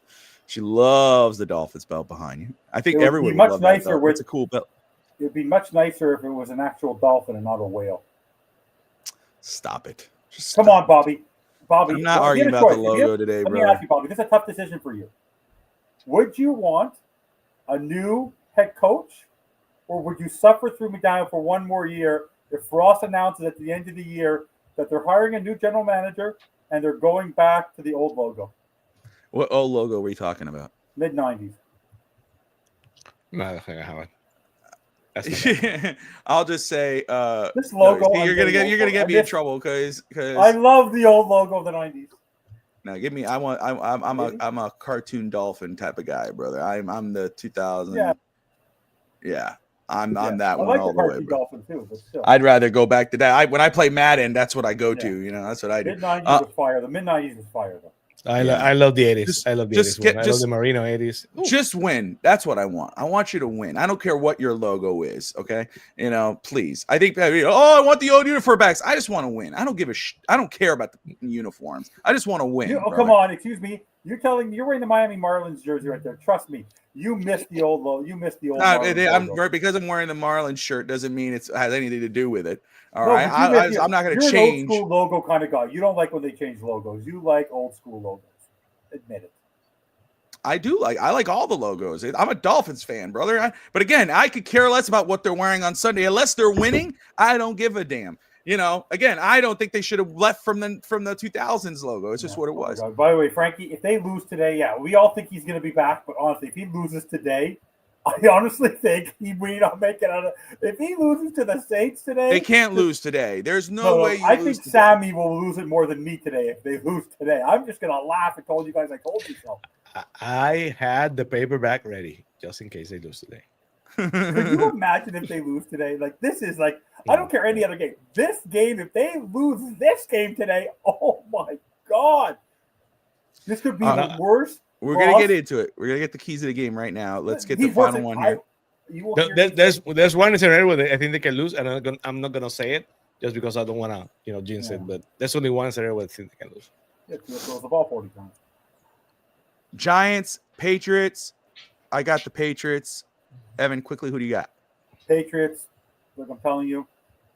She loves the Dolphins belt behind you. I think everyone would love that belt. It's a cool belt. It would be much nicer if it was an actual dolphin and not a whale. Stop it. Come on, Bobby. Bobby, I'm not arguing about the logo today, bro. Let me ask you, Bobby. This is a tough decision for you. Would you want a new head coach, or would you suffer through McDaniel for one more year if Ross announces at the end of the year that they're hiring a new general manager and they're going back to the old logo? What old logo were you talking about? Mid-90s. No, I don't think I have it. I'll just say this logo. No, you're gonna get me in trouble because I love the old logo of the 90s. Now give me. I'm a cartoon dolphin type of guy, brother. I'm the 2000. Yeah. I'm that one all the way, bro. Too, but still. I'd rather go back to that. When I play Madden, that's what I go to. That's what I do. Mid-90s was fire. The mid-90s was fire, though. I love the 80s. I love the 80s. I love the Marino 80s. Ooh. Just win. That's what I want. I want you to win. I don't care what your logo is. Okay, please. I think I want the old uniform backs. I just want to win. I don't give a I don't care about the uniforms. I just want to win. Come on, excuse me. You're telling me you're wearing the Miami Marlins jersey right there. Trust me, you missed the old logo. You missed the old. Because I'm wearing the Marlins shirt doesn't mean it has anything to do with it. All right, I'm not going to change. You're an old school logo kind of guy. You don't like when they change logos. You like old school logos. Admit it. I like all the logos. I'm a Dolphins fan, brother. But again, I could care less about what they're wearing on Sunday unless they're winning. I don't give a damn. Again, I don't think they should have left from the 2000s logo. It's just what it was. By the way, Frankie, if they lose today, we all think he's going to be back. But honestly, if he loses today, I honestly think he may not make it out of. If he loses to the Saints today, they can't lose today. There's no way. I think Sammy will lose it more than me today if they lose today. I'm just gonna laugh and told you guys I told you so. I had the paperback ready just in case they lose today. Can you imagine if they lose today? Like, this is like, I don't care any other game. This game, if they lose this game today, oh my God, this could be the worst. We're gonna get into it. We're gonna get the keys of the game right now. Let's get the final one here. There's one scenario where I think they can lose, and I'm not gonna say it just because I don't want to jinx it. But there's only one scenario where I think they can lose. Yeah, throws the ball 40 times. Giants, Patriots. I got the Patriots. Evan, quickly, who do you got? Patriots. Look, I'm telling you,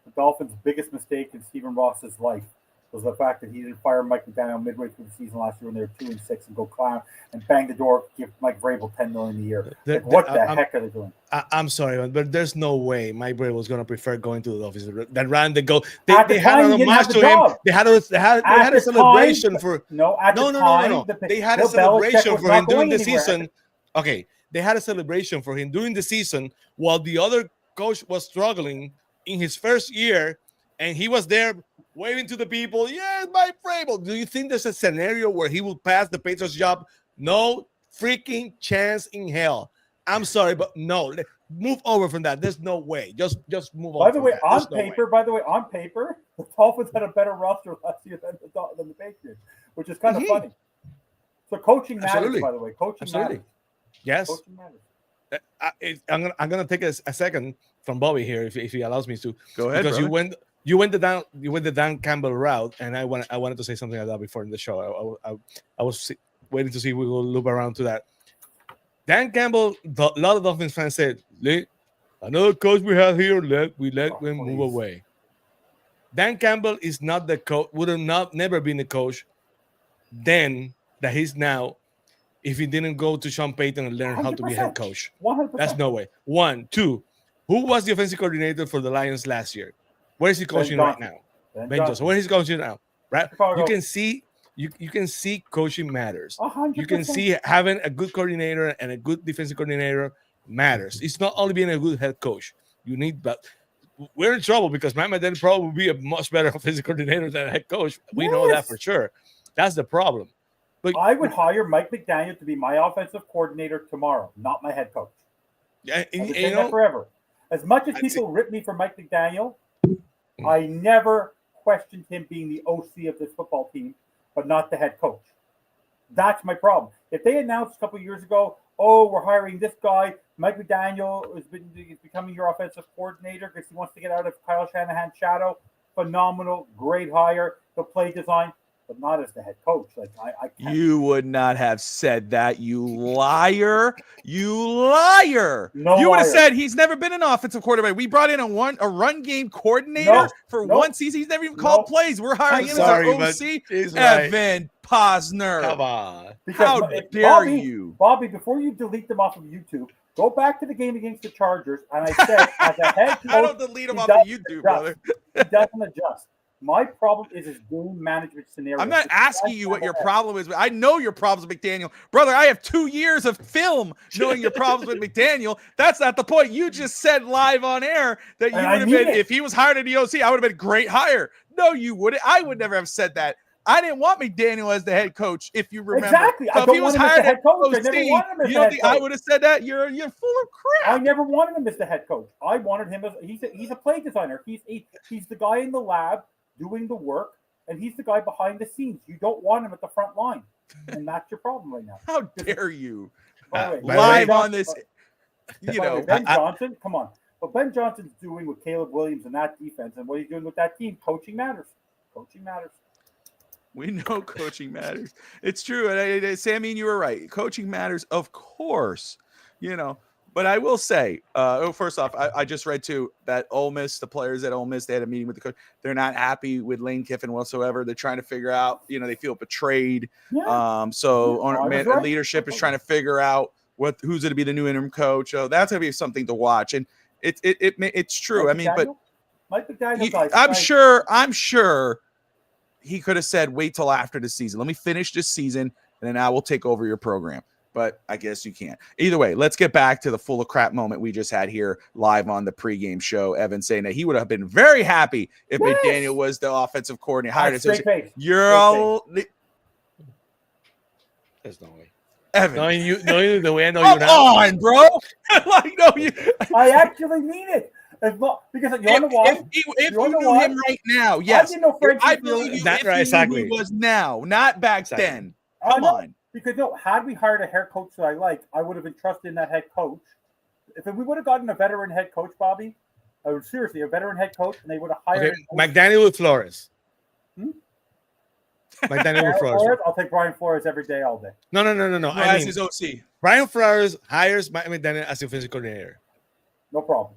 the Dolphins' biggest mistake in Stephen Ross's life was the fact that he didn't fire Mike McDaniel midway through the season last year when they were 2-6 and go clown and bang the door, give Mike Vrabel $10 million a year. What the heck are they doing? I'm sorry, but there's no way Mike Vrabel was going to prefer going to the Dolphins than ran the goal. They had an homage to him. They had a celebration for no. They had a celebration for him during the season. Okay, they had a celebration for him during the season while the other coach was struggling in his first year, and he was there waving to the people. Yes, Mike Vrabel. Do you think there's a scenario where he will pass the Patriots job? No freaking chance in hell. I'm sorry, but no. Move over from that. There's no way. Just move on. By the way, on paper, the Dolphins had a better roster last year than the Patriots, which is kind of funny. So coaching matters, by the way. Coaching matters. Yes. Coaching matters. I'm gonna take a second from Bobby here, if he allows me to. Go ahead, because brother. you went the Dan Campbell route, and I wanted to say something like that before in the show. I was waiting to see if we will loop around to that. Dan Campbell, a lot of Dolphins fans said, another coach we have here, we let him move away. Dan Campbell is not the coach, would have never been the coach then that he's now if he didn't go to Sean Payton and learn how to be head coach. 100%. That's no way. 1, 2. Who was the offensive coordinator for the Lions last year? Where is he coaching right now? Ben Johnson. Where is he coaching now? Right? You can see you can see coaching matters. 100%. You can see having a good coordinator and a good defensive coordinator matters. It's not only being a good head coach. You need, but we're in trouble because Mike McDaniel probably will be a much better offensive coordinator than a head coach. We know that for sure. That's the problem. But I would hire Mike McDaniel to be my offensive coordinator tomorrow, not my head coach. Yeah, I've been saying that forever. As much as people rip me for Mike McDaniel, I never questioned him being the OC of this football team, but not the head coach. That's my problem. If they announced a couple of years ago, oh, we're hiring this guy, Mike McDaniel is becoming your offensive coordinator because he wants to get out of Kyle Shanahan's shadow, phenomenal, great hire, the play design, but not as the head coach. Like I can't. You would not have said that, you liar. You liar. No You would have liar. said he's never been an offensive quarterback. We brought in a run game coordinator for one season. He's never even called plays. We're hiring him as our OC. Evan Posner. Come on. How dare you? Bobby, before you delete them off of YouTube, go back to the game against the Chargers. And I said, as a head coach, I don't delete them off of YouTube, brother. He doesn't adjust. My problem is his game management scenario. I'm not asking you what your problem is. I know your problems with McDaniel. Brother, I have 2 years of film knowing your problems with McDaniel. That's not the point. You just said live on air that you would have been, if he was hired at the OC, I would have been great hire. No, you wouldn't. I would never have said that. I didn't want McDaniel as the head coach, if you remember. Exactly. So if he was hired as OC, you don't think I would have said that? You're full of crap. I never wanted him as the head coach. I wanted him as he's a play designer. He's the guy in the lab doing the work, and he's the guy behind the scenes. You don't want him at the front line, and that's your problem right now. How dare you? Live on this, you know. Ben Johnson, come on. What Ben Johnson's doing with Caleb Williams and that defense and what he's doing with that team, coaching matters. Coaching matters. We know coaching matters. It's true. And Sammy, and you were right. Coaching matters, of course, you know. But I will say, first off, I just read too that Ole Miss, the players at Ole Miss, they had a meeting with the coach. They're not happy with Lane Kiffin whatsoever. They're trying to figure out, you know, they feel betrayed. Yeah. Leadership is trying to figure out who's going to be the new interim coach. So that's going to be something to watch. And it's true. Mike I mean, McDaniel? Mike McDaniel, I'm sure he could have said, wait till after the season. Let me finish this season, and then I will take over your program. But I guess you can't. Either way, let's get back to the full of crap moment we just had here live on the pregame show. Evan saying that he would have been very happy if McDaniel was the offensive coordinator. You're all. There's no way. Evan. Knowing the way I know you now. Come on, bro. I actually mean it. Because you want to watch. If you knew him right now, yes. I believe you if exactly. He was now, not back then. Come on. Because had we hired a head coach that I like, I would have entrusted in that head coach. If we would have gotten a veteran head coach, Bobby, seriously, a veteran head coach, and they would have hired McDaniel with Flores. McDaniel with Flores. I'll take Brian Flores every day, all day. No. I mean, his OC. Brian Flores hires Mike McDaniel as the offensive coordinator. No problem.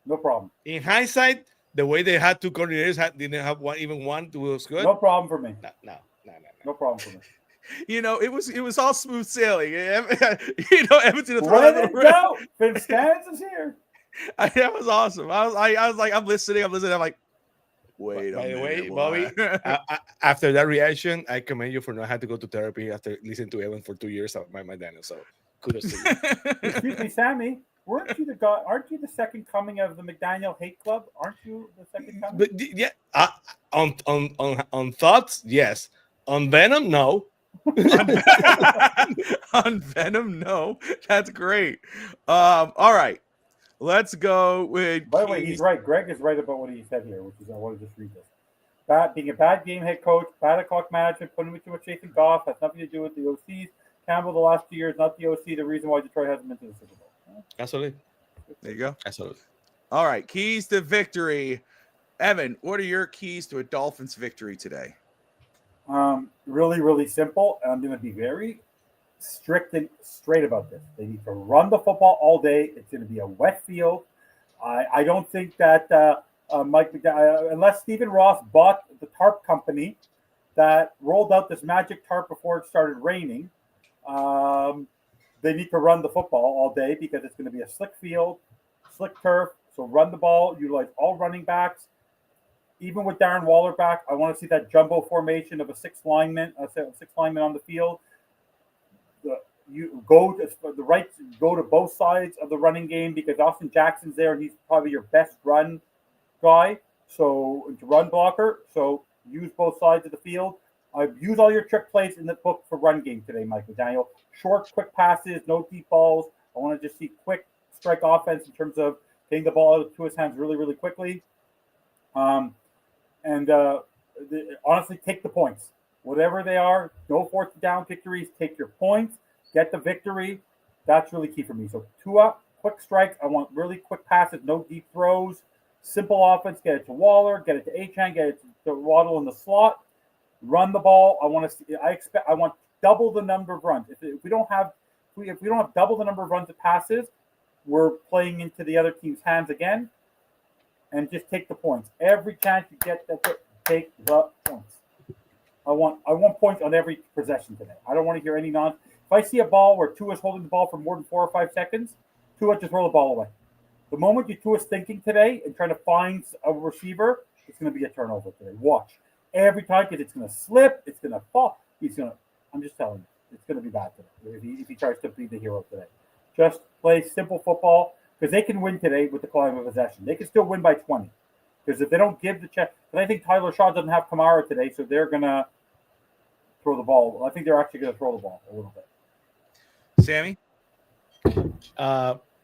No problem. In hindsight, the way they had two coordinators didn't have even one to was good. No problem for me. No. No problem for me. You know, it was all smooth sailing. You know, Everton. Phins is here. That was awesome. I was like, I'm listening. I'm like, wait. By the way, Bobby, after that reaction, I commend you for not having to go to therapy after listening to Evan for 2 years of my Daniel. So kudos to you. Excuse me, Sammy. Aren't you the second coming of the McDaniel hate club? Aren't you the second coming? But yeah, on thoughts, yes. On Venom, no. On Venom, no. That's great. All right. Let's go with. By the way, he's right. Greg is right about what he said here, which is I want to just read this. Being a bad game head coach, bad clock management, putting too much faith in Goff has nothing to do with the OCs. Campbell the last 2 years, not the OC. The reason why Detroit hasn't been to the Super Bowl. Absolutely. There you go. Absolutely. All right. Keys to victory. Evan, what are your keys to a Dolphins victory today? Really, really simple. And I'm going to be very strict and straight about this. They need to run the football all day. It's going to be a wet field. I don't think that Mike McDaniel, unless Stephen Ross bought the tarp company that rolled out this magic tarp before it started raining, they need to run the football all day because it's going to be a slick field, slick turf. So run the ball, utilize all running backs. Even with Darren Waller back, I want to see that jumbo formation of a six lineman on the field. You go to the right, go to both sides of the running game because Austin Jackson's there and he's probably your best run guy. So to run blocker. So use both sides of the field. Use all your trick plays in the book for run game today, Mike McDaniel. Short, quick passes, no deep balls. I want to just see quick strike offense in terms of getting the ball out to his hands really, really quickly. Honestly, take the points. Whatever they are, no fourth down victories, take your points, get the victory. That's really key for me. So Tua, quick strikes. I want really quick passes, no deep throws. Simple offense, get it to Waller, get it to Achane, get it to Waddle in the slot. Run the ball. I want double the number of runs. If we don't have double the number of runs of passes, we're playing into the other team's hands again. And just take the points. Every chance you get, take the points. I want points on every possession today. I don't want to hear any nonsense. If I see a ball where Tua's holding the ball for more than 4 or 5 seconds, Tua just throw the ball away. The moment Tua's thinking today and trying to find a receiver, it's going to be a turnover today. Watch. Every time, because it's going to slip, it's going to fall. I'm just telling you, it's going to be bad today if he tries to be the hero today. Just play simple football because they can win today with the climb of possession. They can still win by 20 because if they don't give the check, and I think Tyler Shaw doesn't have Kamara today, so they're going to throw the ball. I think they're actually going to throw the ball a little bit. Sammy?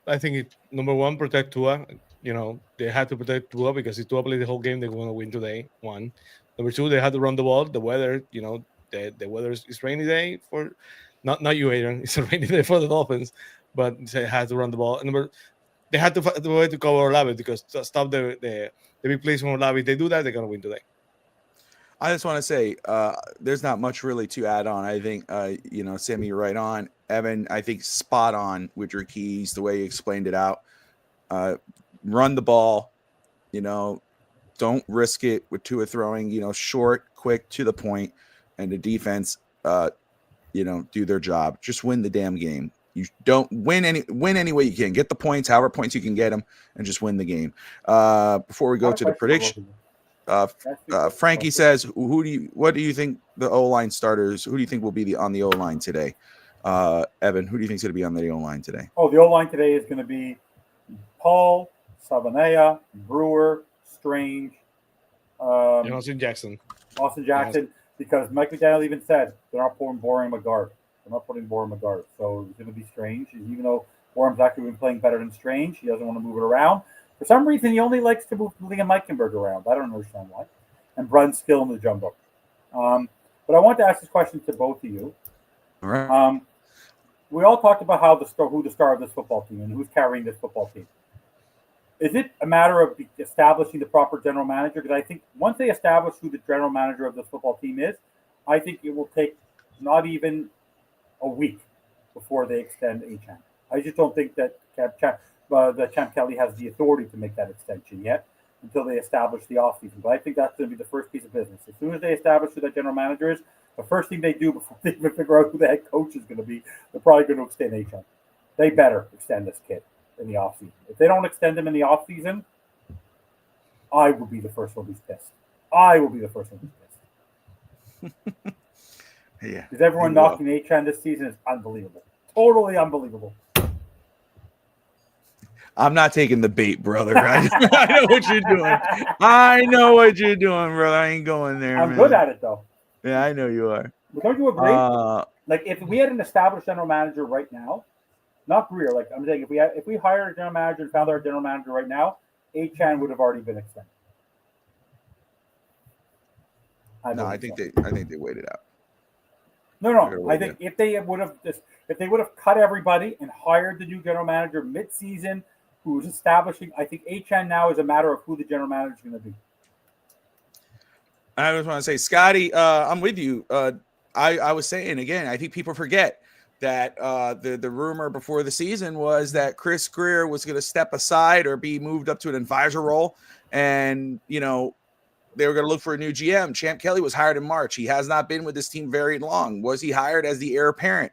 I think number one, protect Tua. They had to protect Tua because if Tua played the whole game, they're going to win today. One. Number two, they had to run the ball. The weather, the weather is rainy day for not you, Adrian. It's a rainy day for the Dolphins, but they had to run the ball. And they had to find a way to cover Olave because to stop the big plays from Olave. If they do that, they're going to win today. I just want to say there's not much really to add on. I think, Sammy, you're right on. Evan, I think spot on with your keys, the way you explained it out. Run the ball, don't risk it with Tua throwing, short, quick, to the point, and the defense, do their job. Just win the damn game. You don't win any way you can. Get the points, however points you can get them, and just win the game. Before we go to the prediction, Frankie says, what do you think the O-line starters, who do you think will be on the O-line today? Evan, who do you think is going to be on the O-line today? Oh, the O-line today is going to be Paul, Savanea, Brewer, Strange, Austin Jackson, because Mike McDaniel even said they're not putting Boring McGuard. They're not putting Boring McGuard. So it's going to be Strange. Even though Boring's actually been playing better than Strange, he doesn't want to move it around. For some reason, he only likes to move Liam Eichenberg around. I don't understand why. And Brun's still in the jumbo. But I want to ask this question to both of you. All right. We all talked about who the star of this football team and who's carrying this football team. Is it a matter of establishing the proper general manager? Because I think once they establish who the general manager of this football team is, I think it will take not even a week before they extend Achane. I just don't think that Champ Kelly has the authority to make that extension yet until they establish the offseason. But I think that's going to be the first piece of business. As soon as they establish who that general manager is, the first thing they do before they even figure out who the head coach is going to be, they're probably going to extend Achane. They better extend this kid in the offseason. If they don't extend him in the offseason, I will be the first one who's pissed. Yeah. Because everyone knocking Achane this season is unbelievable. Totally unbelievable. I'm not taking the bait, brother. I know what you're doing. I know what you're doing, brother. I ain't going there. I'm good at it, though. Yeah, I know you are. But don't you agree? Like, if we had an established general manager right now, not Greer, like I'm saying, if we hired a general manager and found our general manager right now, Achane would have already been extended. I think they waited out. No. I think if they would have cut everybody and hired the new general manager mid-season, who was establishing, I think Achane now is a matter of who the general manager is going to be. I just want to say, Scotty, I'm with you. I was saying again, I think people forget that the rumor before the season was that Chris Greer was going to step aside or be moved up to an advisor role, and they were going to look for a new GM. Champ Kelly was hired in March. He has not been with this team very long. Was he hired as the heir apparent?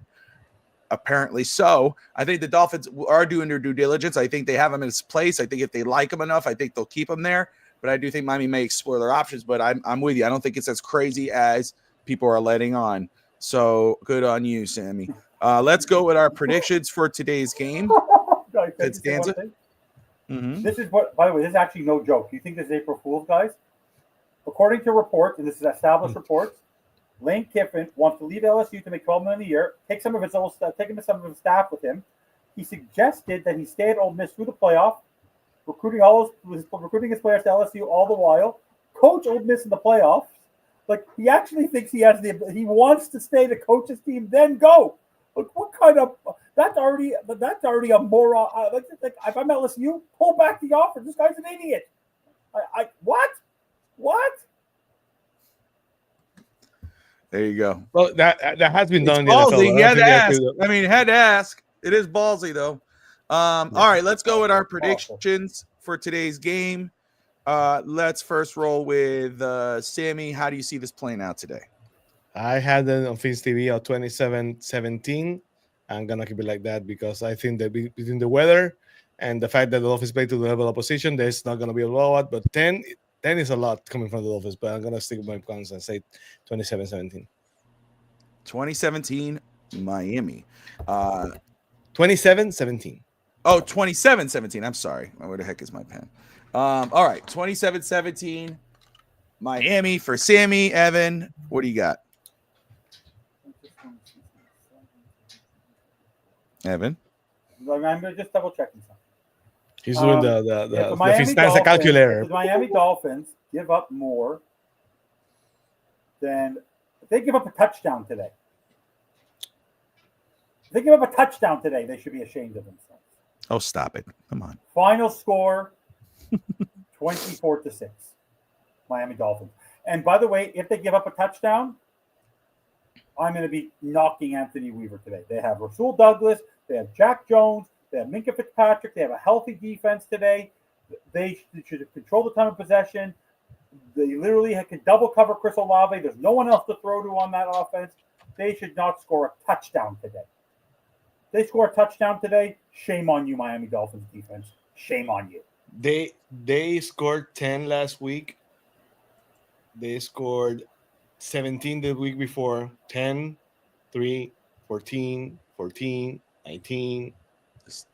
Apparently so. I think the Dolphins are doing their due diligence. I think they have him in his place. I think if they like him enough, I think they'll keep him there. But I do think Miami may explore their options. But I'm with you. I don't think it's as crazy as people are letting on. So good on you, Sammy. Let's go with our predictions for today's game. This is what, by the way, this is actually no joke. You think this is April Fool's, guys? According to reports, and this is established reports, Lane Kiffin wants to leave LSU to make $12 million a year, take some of his staff with him. He suggested that he stay at Ole Miss through the playoff, recruiting his players to LSU all the while, coach Ole Miss in the playoffs. Like, he actually thinks he wants to stay to coach his team, then go. Like, what kind of that's already a moron. Like, if I'm LSU, pull back the offer. This guy's an idiot. What? There you go. Well, that has been done. It's ballsy. He had to ask. I mean, had to ask. It is ballsy, though. All right, let's go with our predictions for today's game. Let's first roll with Sammy. How do you see this playing out today? I had it on Phins TV at 27-17. I'm going to keep it like that because I think that between the weather and the fact that the Dolphins play to the level of opposition, there's not going to be a blowout. But 10 is a lot coming from the Dolphins. But I'm going to stick with my guns and say 27-17. 2017 Miami. 27-17. Oh, 27-17. I'm sorry. Where the heck is my pen? All right, 27-17 Miami for Sammy. Evan, what do you got? Evan? I'm going to just double checking something. He's doing the Fistanza calculator. The Miami Dolphins give up more than if they give up a touchdown today. If they give up a touchdown today, they should be ashamed of themselves. Oh, stop it. Come on. Final score 24-6. Miami Dolphins. And by the way, if they give up a touchdown, I'm going to be knocking Anthony Weaver today. They have Rasul Douglas. They have Jack Jones. They have Minka Fitzpatrick. They have a healthy defense today. They should control the time of possession. They literally could double cover Chris Olave. There's no one else to throw to on that offense. They should not score a touchdown today. If they score a touchdown today, shame on you, Miami Dolphins defense. Shame on you. They scored 10 last week. They scored 17 the week before. 10, 3, 14, 14, 19.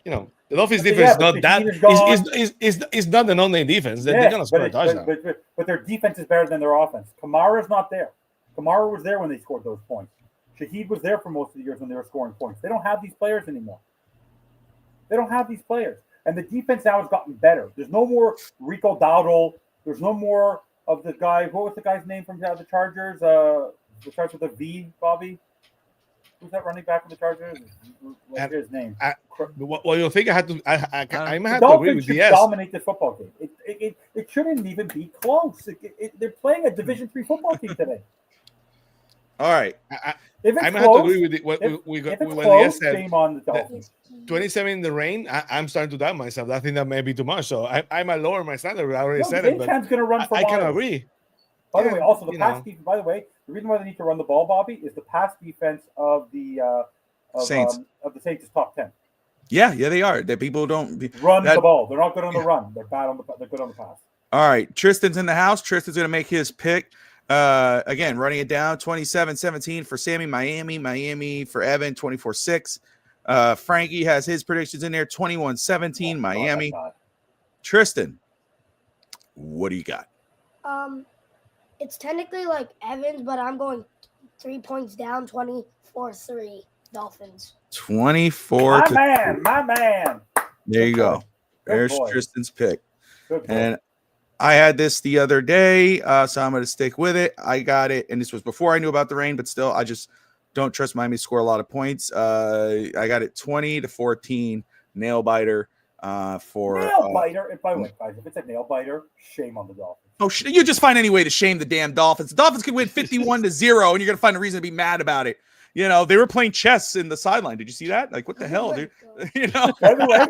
The Dolphins defense is not the non-name defense. They're going to score a touchdown. But their defense is better than their offense. Kamara's not there. Kamara was there when they scored those points. Shaheed was there for most of the years when they were scoring points. They don't have these players anymore. And the defense now has gotten better. There's no more Rico Dowdle. There's no more of the guy. What was the guy's name from the Chargers? It starts with a V, Bobby. Who's that running back from the Chargers? What's his name? Well, you think I had to? I might have to agree with DS. Dominate this football game. It shouldn't even be close. They're playing a Division III football team today. All right. I might have to agree with what DS said. Shame on the Dolphins. 27 in the rain. I'm starting to doubt myself. I think that may be too much. So I might lower my standard. I already said it. But going to run for I can agree. By the way, also the pass defense. By the way, the reason why they need to run the ball, Bobby, is the pass defense of the Saints. Of the Saints is top 10. Yeah, they are. That people don't run the ball. They're not good on the run. They're bad on they're good on the pass. All right, Tristan's in the house. Tristan's going to make his pick. Again, running it down 27-17 for Sammy. Miami for Evan 24-6. Frankie has his predictions in there 21-17 Miami. Tristan, what do you got? It's technically like Evans, but I'm going 3 points down, 24-3 Dolphins. 24 my man. There you go. There's Tristan's pick. And I had this the other day, so I'm going to stick with it. I got it, and this was before I knew about the rain, but still, I just don't trust Miami to score a lot of points. I got it 20-14, nail biter for nail biter. And by the way, guys, if it's a nail biter, shame on the Dolphins. Oh, you just find any way to shame the damn Dolphins. The Dolphins could win 51-0, and you're going to find a reason to be mad about it. You know, they were playing chess in the sideline. Did you see that? Like, what the hell, dude? You know. By the way,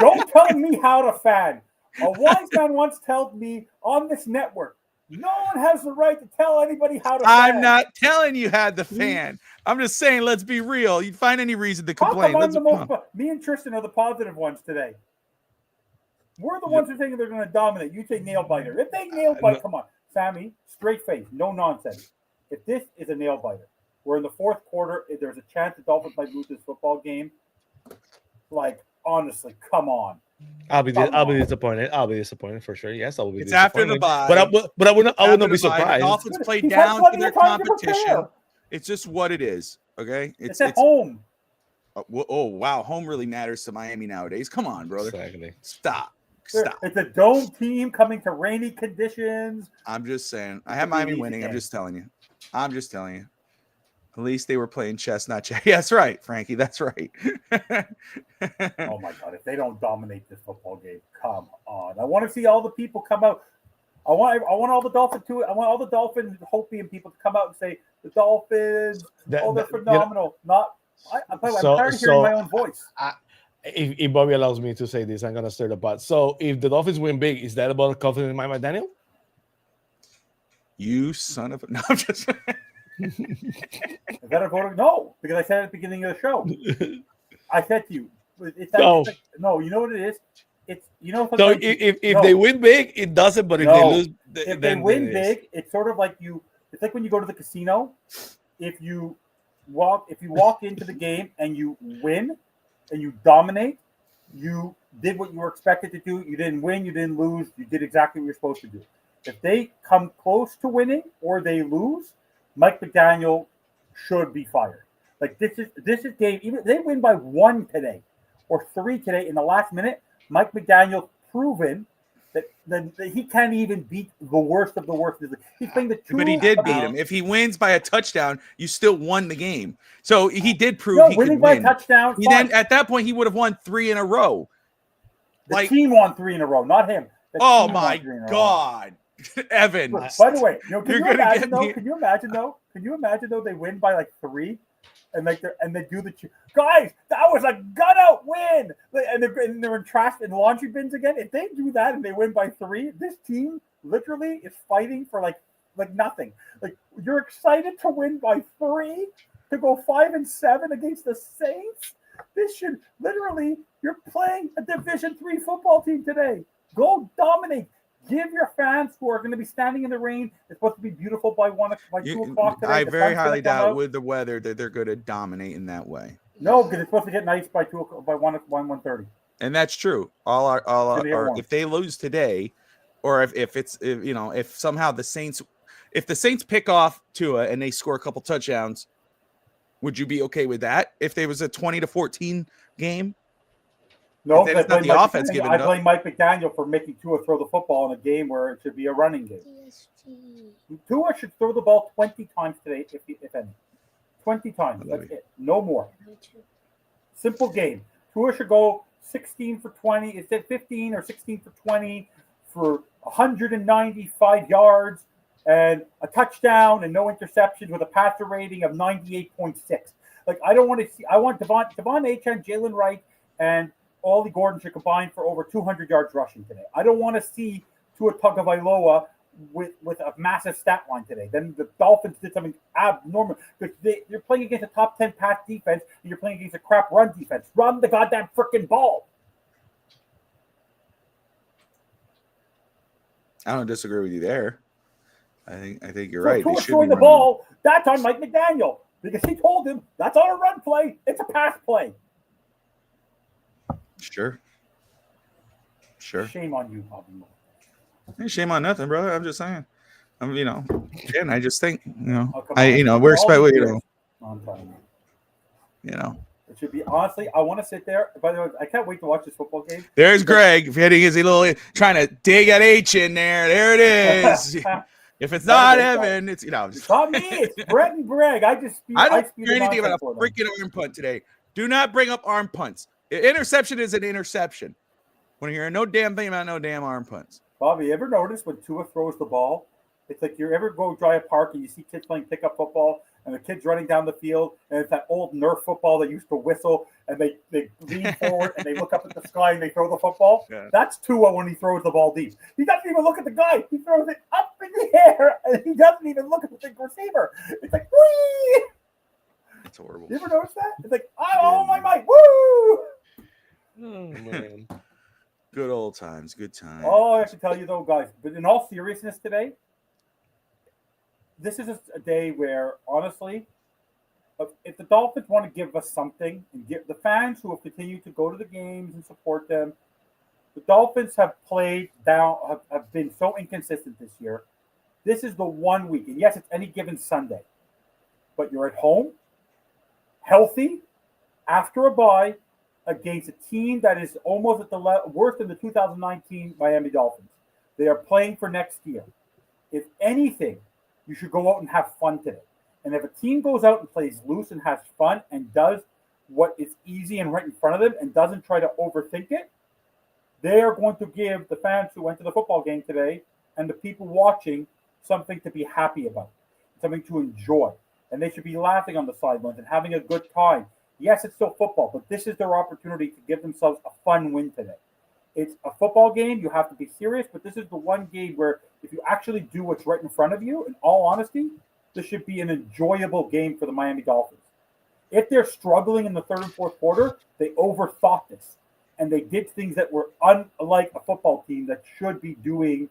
don't tell me how to fan. A wise man once told me on this network, no one has the right to tell anybody how to fan. I'm not telling you how to fan. I'm just saying, let's be real. You find any reason to How complain? come I'm the most? Me and Tristan are the positive ones today. We're the ones who think they're going to dominate. You say nail biter. If they nail bite, come on, Sammy, straight face, no nonsense. If this is a nail biter, we're in the fourth quarter. If there's a chance the Dolphins might lose this football game, like honestly, come on. I'll be disappointed. I'll be disappointed for sure. Yes, I will be. It's after the bye, but I would not be surprised. The Dolphins play down to their competition. It's just what it is. Okay, it's at home. Oh wow, home really matters to Miami nowadays. Come on, brother. Exactly. Stop. It's a dome team coming to rainy conditions. I'm just saying. I have Miami winning. I'm just telling you. At least they were playing chess, not chess. Yeah, that's right, Frankie. That's right. Oh my God! If they don't dominate this football game, come on! I want to see all the people come out. I want all the Dolphins to. I want all the Dolphins Hopian people to come out and say the Dolphins. They're phenomenal. I'm tired of hearing my own voice. If Bobby allows me to say this, I'm gonna stir the pot. So if the Dolphins win big, is that about confidence in Mike McDaniel? You son of a no, I'm just Is that a vote? No, because I said at the beginning of the show. I said to you, no, you know what it is? It's So if they win big, it doesn't. But if they lose, if they win big, it's sort of like it's like when you go to the casino. If you walk into the game and you win and you dominate, you did what you were expected to do. You didn't win, you didn't lose, you did exactly what you're supposed to do. If they come close to winning or they lose, Mike McDaniel should be fired. Like this is game. Even if they win by 1 today or 3 today in the last minute, Mike McDaniel proven that he can't even beat the worst of the worst. He's playing the two. But he did beat him. If he wins by a touchdown, you still won the game. So he did prove he could win. By a touchdown. Then at that point he would have won 3 in a row. The team won 3 in a row, not him. Oh my God, Evan! By the way, can you imagine though they win by like 3, and they do the guys. That was a gut out win, and they're in trash and laundry bins again. If they do that and they win by 3, this team literally is fighting for like nothing. Like you're excited to win by 3 to go 5-7 against the Saints. This should literally you're playing a Division III football team today. Go dominate. Give your fans who are going to be standing in the rain. It's supposed to be beautiful by 2 o'clock today. I very highly doubt with the weather that they're going to dominate in that way. No, because it's supposed to get nice by 1:30. And that's true. If they lose today, or if somehow the Saints pick off Tua and they score a couple touchdowns, would you be okay with that? If there was a 20-14 game? No, I blame Mike McDaniel for making Tua throw the football in a game where it should be a running game. Tua should throw the ball 20 times today, if any. 20 times. That's it. No more. Simple game. Tua should go 16 for 20. Instead 15 or 16 for 20 for 195 yards and a touchdown and no interceptions with a passer rating of 98.6. Like I want Devon Achane, Jalen Wright, and Ollie Gordon should combine for over 200 yards rushing today. I don't want to see Tua Tagovailoa with a massive stat line today. Then the Dolphins did something abnormal. You're playing against a top 10 pass defense and you're playing against a crap run defense. Run the goddamn freaking ball. I don't disagree with you there. I think you're right. Tua throwing the ball, that's on Mike McDaniel because he told him that's not a run play, it's a pass play. Sure. Shame on you, Bobby. Shame on nothing, brother. I'm just saying. Again, I just think, we're expecting, I'm telling you. It should be, honestly, I want to sit there. By the way, I can't wait to watch this football game. There's Greg hitting his little, trying to dig at H in there. There it is. If it's not Evan, it's, It's not me. It's Brett and Greg. I don't hear anything about a freaking arm punt today. Do not bring up arm punts. Interception is an interception. Want to hear no damn thing about no damn arm punts. Bobby, you ever notice when Tua throws the ball, it's like you ever go drive a park and you see kids playing pickup football and the kid's running down the field, and it's that old Nerf football that used to whistle, and they lean forward and they look up at the sky and they throw the football. Yeah. That's Tua when he throws the ball deep. He doesn't even look at the guy. He throws it up in the air, and he doesn't even look at the receiver. It's like, whee! That's horrible. You ever notice that? It's like, oh my mic, woo! Oh man. Good old times. Good times. All I have to tell you, though, guys, but in all seriousness today, this is a day where, honestly, if the Dolphins want to give us something and give the fans who have continued to go to the games and support them, the Dolphins have played down, have been so inconsistent this year. This is the 1 week, and yes, it's any given Sunday, but you're at home, healthy, after a bye, against a team that is almost at the worse than the 2019 Miami Dolphins. They are playing for next year. If anything, you should go out and have fun today. And if a team goes out and plays loose and has fun and does what is easy and right in front of them and doesn't try to overthink it, they are going to give the fans who went to the football game today and the people watching something to be happy about, something to enjoy. And they should be laughing on the sidelines and having a good time. Yes, it's still football, but this is their opportunity to give themselves a fun win today. It's a football game. You have to be serious, but this is the one game where if you actually do what's right in front of you, in all honesty, this should be an enjoyable game for the Miami Dolphins. If they're struggling in the third and fourth quarter, they overthought this. And they did things that were unlike a football team that should be doing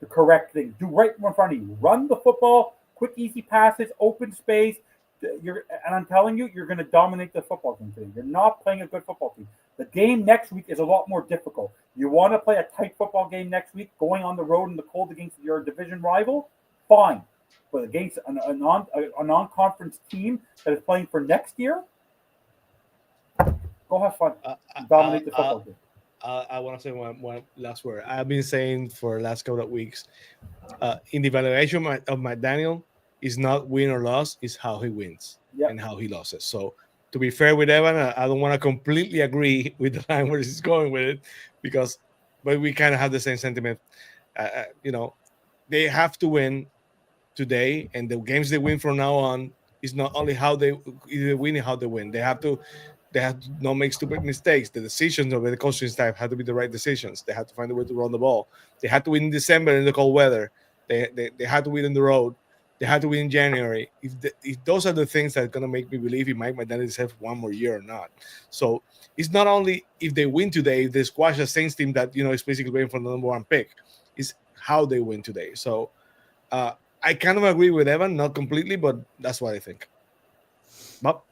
the correct thing. Do right in front of you. Run the football, quick, easy passes, open space. And I'm telling you, you're going to dominate the football game today. You're not playing a good football team. The game next week is a lot more difficult. You want to play a tight football game next week, going on the road in the cold against your division rival? Fine. But against a non-conference team that is playing for next year, go have fun. Dominate the football game. I want to say one last word. I've been saying for the last couple of weeks, in the evaluation of McDaniel, is not win or loss, is how he wins and how he loses. So to be fair with Evan, I don't want to completely agree with the line where he's going with it, but we kind of have the same sentiment. They have to win today, and the games they win from now on is not only how they win, how they win. They have to not make stupid mistakes. The decisions of the coaching staff have to be the right decisions. They have to find a way to run the ball. They had to win in December in the cold weather. They had to win on the road. They had to win in January. If those are the things that are going to make me believe he might deserve one more year or not. So it's not only if they win today, if they squash a Saints team that is basically waiting for the number one pick. It's how they win today. So I kind of agree with Evan, not completely, but that's what I think. Bob?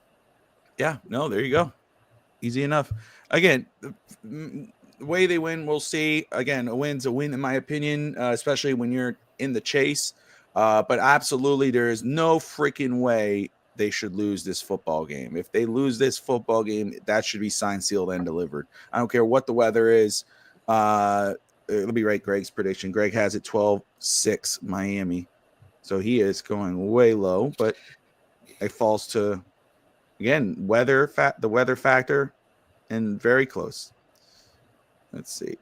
Yeah, no, there you go. Easy enough. Again, the way they win, we'll see. Again, a win's a win, in my opinion, especially when you're in the chase. But absolutely, there is no freaking way they should lose this football game. If they lose this football game, that should be signed, sealed, and delivered. I don't care what the weather is. Let me write Greg's prediction. Greg has it 12-6 Miami. So he is going way low, but it falls to, again, the weather factor, and very close. Let's see.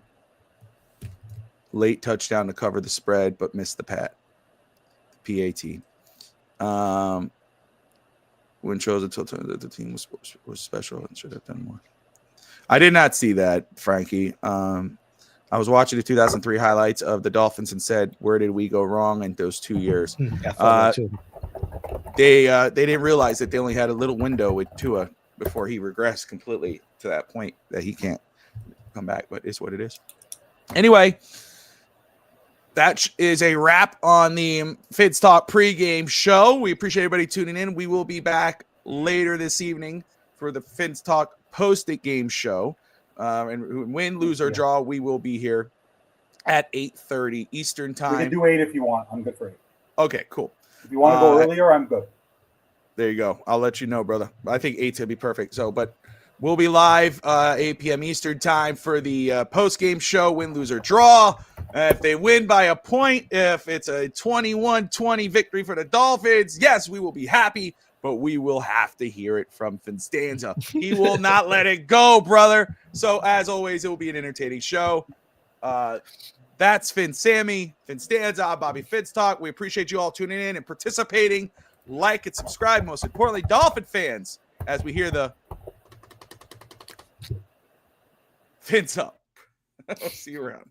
Late touchdown to cover the spread, but missed the PAT. When shows until the team was special and should have done more. I did not see that, Frankie. I was watching the 2003 highlights of the Dolphins and said, where did we go wrong in those 2 years? They didn't realize that they only had a little window with Tua before he regressed completely to that point that he can't come back, but it's what it is. Anyway, that is a wrap on the Phins Talk pregame show. We appreciate everybody tuning in. We will be back later this evening for the Phins Talk post-game show. And win, lose, or draw, we will be here at 8:30 Eastern time. We can do 8 if you want. I'm good for 8. Okay, cool. If you want to go earlier, I'm good. There you go. I'll let you know, brother. I think 8 would be perfect. So, but we'll be live 8 p.m. Eastern time for the post-game show, win, lose, or draw. If they win by a point, if it's a 21-20 victory for the Dolphins, yes, we will be happy, but we will have to hear it from Finstanza. He will not let it go, brother. So, as always, it will be an entertaining show. That's Sammy, Finstanza, Bobby Phins Talk. We appreciate you all tuning in and participating. like and subscribe. Most importantly, Dolphin fans, as we hear the Phins Up. See you around.